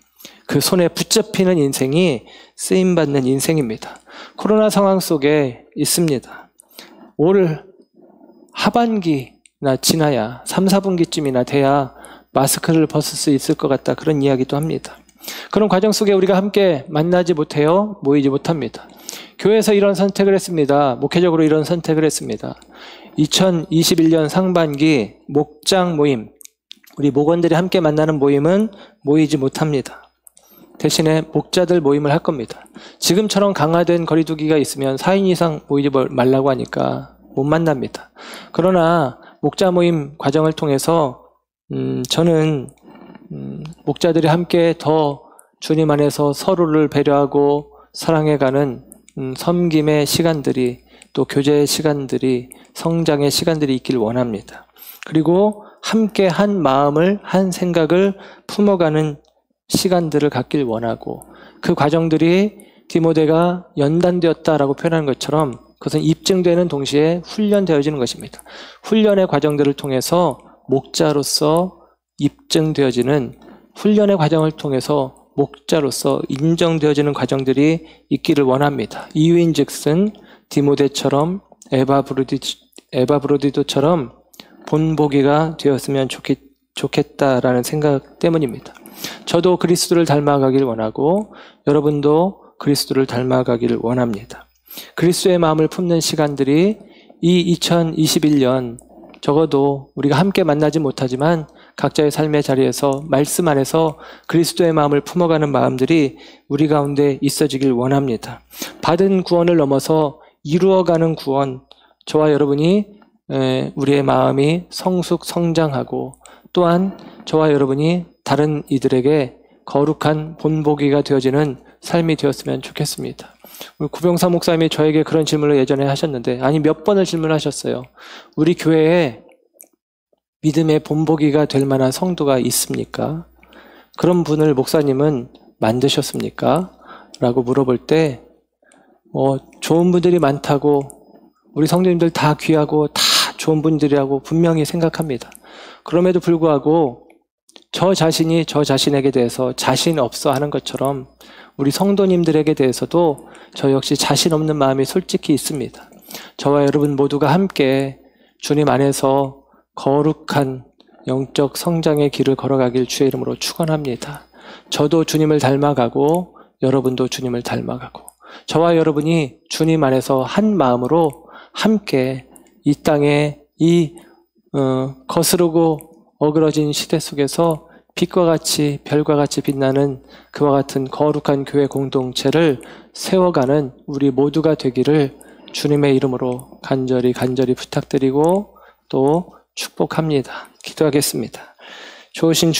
그 손에 붙잡히는 인생이 쓰임받는 인생입니다. 코로나 상황 속에 있습니다. 올 하반기나 지나야 3, 4분기쯤이나 돼야 마스크를 벗을 수 있을 것 같다, 그런 이야기도 합니다. 그런 과정 속에 우리가 함께 만나지 못해요, 모이지 못합니다. 교회에서 이런 선택을 했습니다. 목회적으로 이런 선택을 했습니다. 2021년 상반기 목장 모임, 우리 목원들이 함께 만나는 모임은 모이지 못합니다. 대신에 목자들 모임을 할 겁니다. 지금처럼 강화된 거리두기가 있으면 4인 이상 모이지 말라고 하니까 못 만납니다. 그러나 목자 모임 과정을 통해서 저는 목자들이 함께 더 주님 안에서 서로를 배려하고 사랑해가는 섬김의 시간들이, 또 교제의 시간들이, 성장의 시간들이 있길 원합니다. 그리고 함께 한 마음을, 한 생각을 품어가는 시간들을 갖길 원하고, 그 과정들이 디모데가 연단되었다라고 표현하는 것처럼 그것은 입증되는 동시에 훈련되어지는 것입니다. 훈련의 과정들을 통해서 목자로서 입증되어지는, 훈련의 과정을 통해서 목자로서 인정되어지는 과정들이 있기를 원합니다. 이유인즉슨 디모데처럼 에바브로디도처럼 본보기가 되었으면 좋겠다라는 생각 때문입니다. 저도 그리스도를 닮아가길 원하고 여러분도 그리스도를 닮아가기를 원합니다. 그리스도의 마음을 품는 시간들이 이 2021년 적어도 우리가 함께 만나지 못하지만 각자의 삶의 자리에서 말씀 안에서 그리스도의 마음을 품어가는 마음들이 우리 가운데 있어지길 원합니다. 받은 구원을 넘어서 이루어가는 구원, 저와 여러분이 우리의 마음이 성숙 성장하고 또한 저와 여러분이 다른 이들에게 거룩한 본보기가 되어지는 삶이 되었으면 좋겠습니다. 우리 구병사 목사님이 저에게 그런 질문을 예전에 하셨는데, 아니 몇 번을 질문하셨어요. 우리 교회에 믿음의 본보기가 될 만한 성도가 있습니까? 그런 분을 목사님은 만드셨습니까? 라고 물어볼 때 좋은 분들이 많다고, 우리 성도님들 다 귀하고 다 좋은 분들이라고 분명히 생각합니다. 그럼에도 불구하고 저 자신이 저 자신에게 대해서 자신 없어 하는 것처럼 우리 성도님들에게 대해서도 저 역시 자신 없는 마음이 솔직히 있습니다. 저와 여러분 모두가 함께 주님 안에서 거룩한 영적 성장의 길을 걸어가길 주의 이름으로 축원합니다. 저도 주님을 닮아가고 여러분도 주님을 닮아가고 저와 여러분이 주님 안에서 한 마음으로 함께 이 땅에 이 거스르고 어그러진 시대 속에서 빛과 같이 별과 같이 빛나는 그와 같은 거룩한 교회 공동체를 세워가는 우리 모두가 되기를 주님의 이름으로 간절히 부탁드리고 또 축복합니다. 기도하겠습니다. 좋으신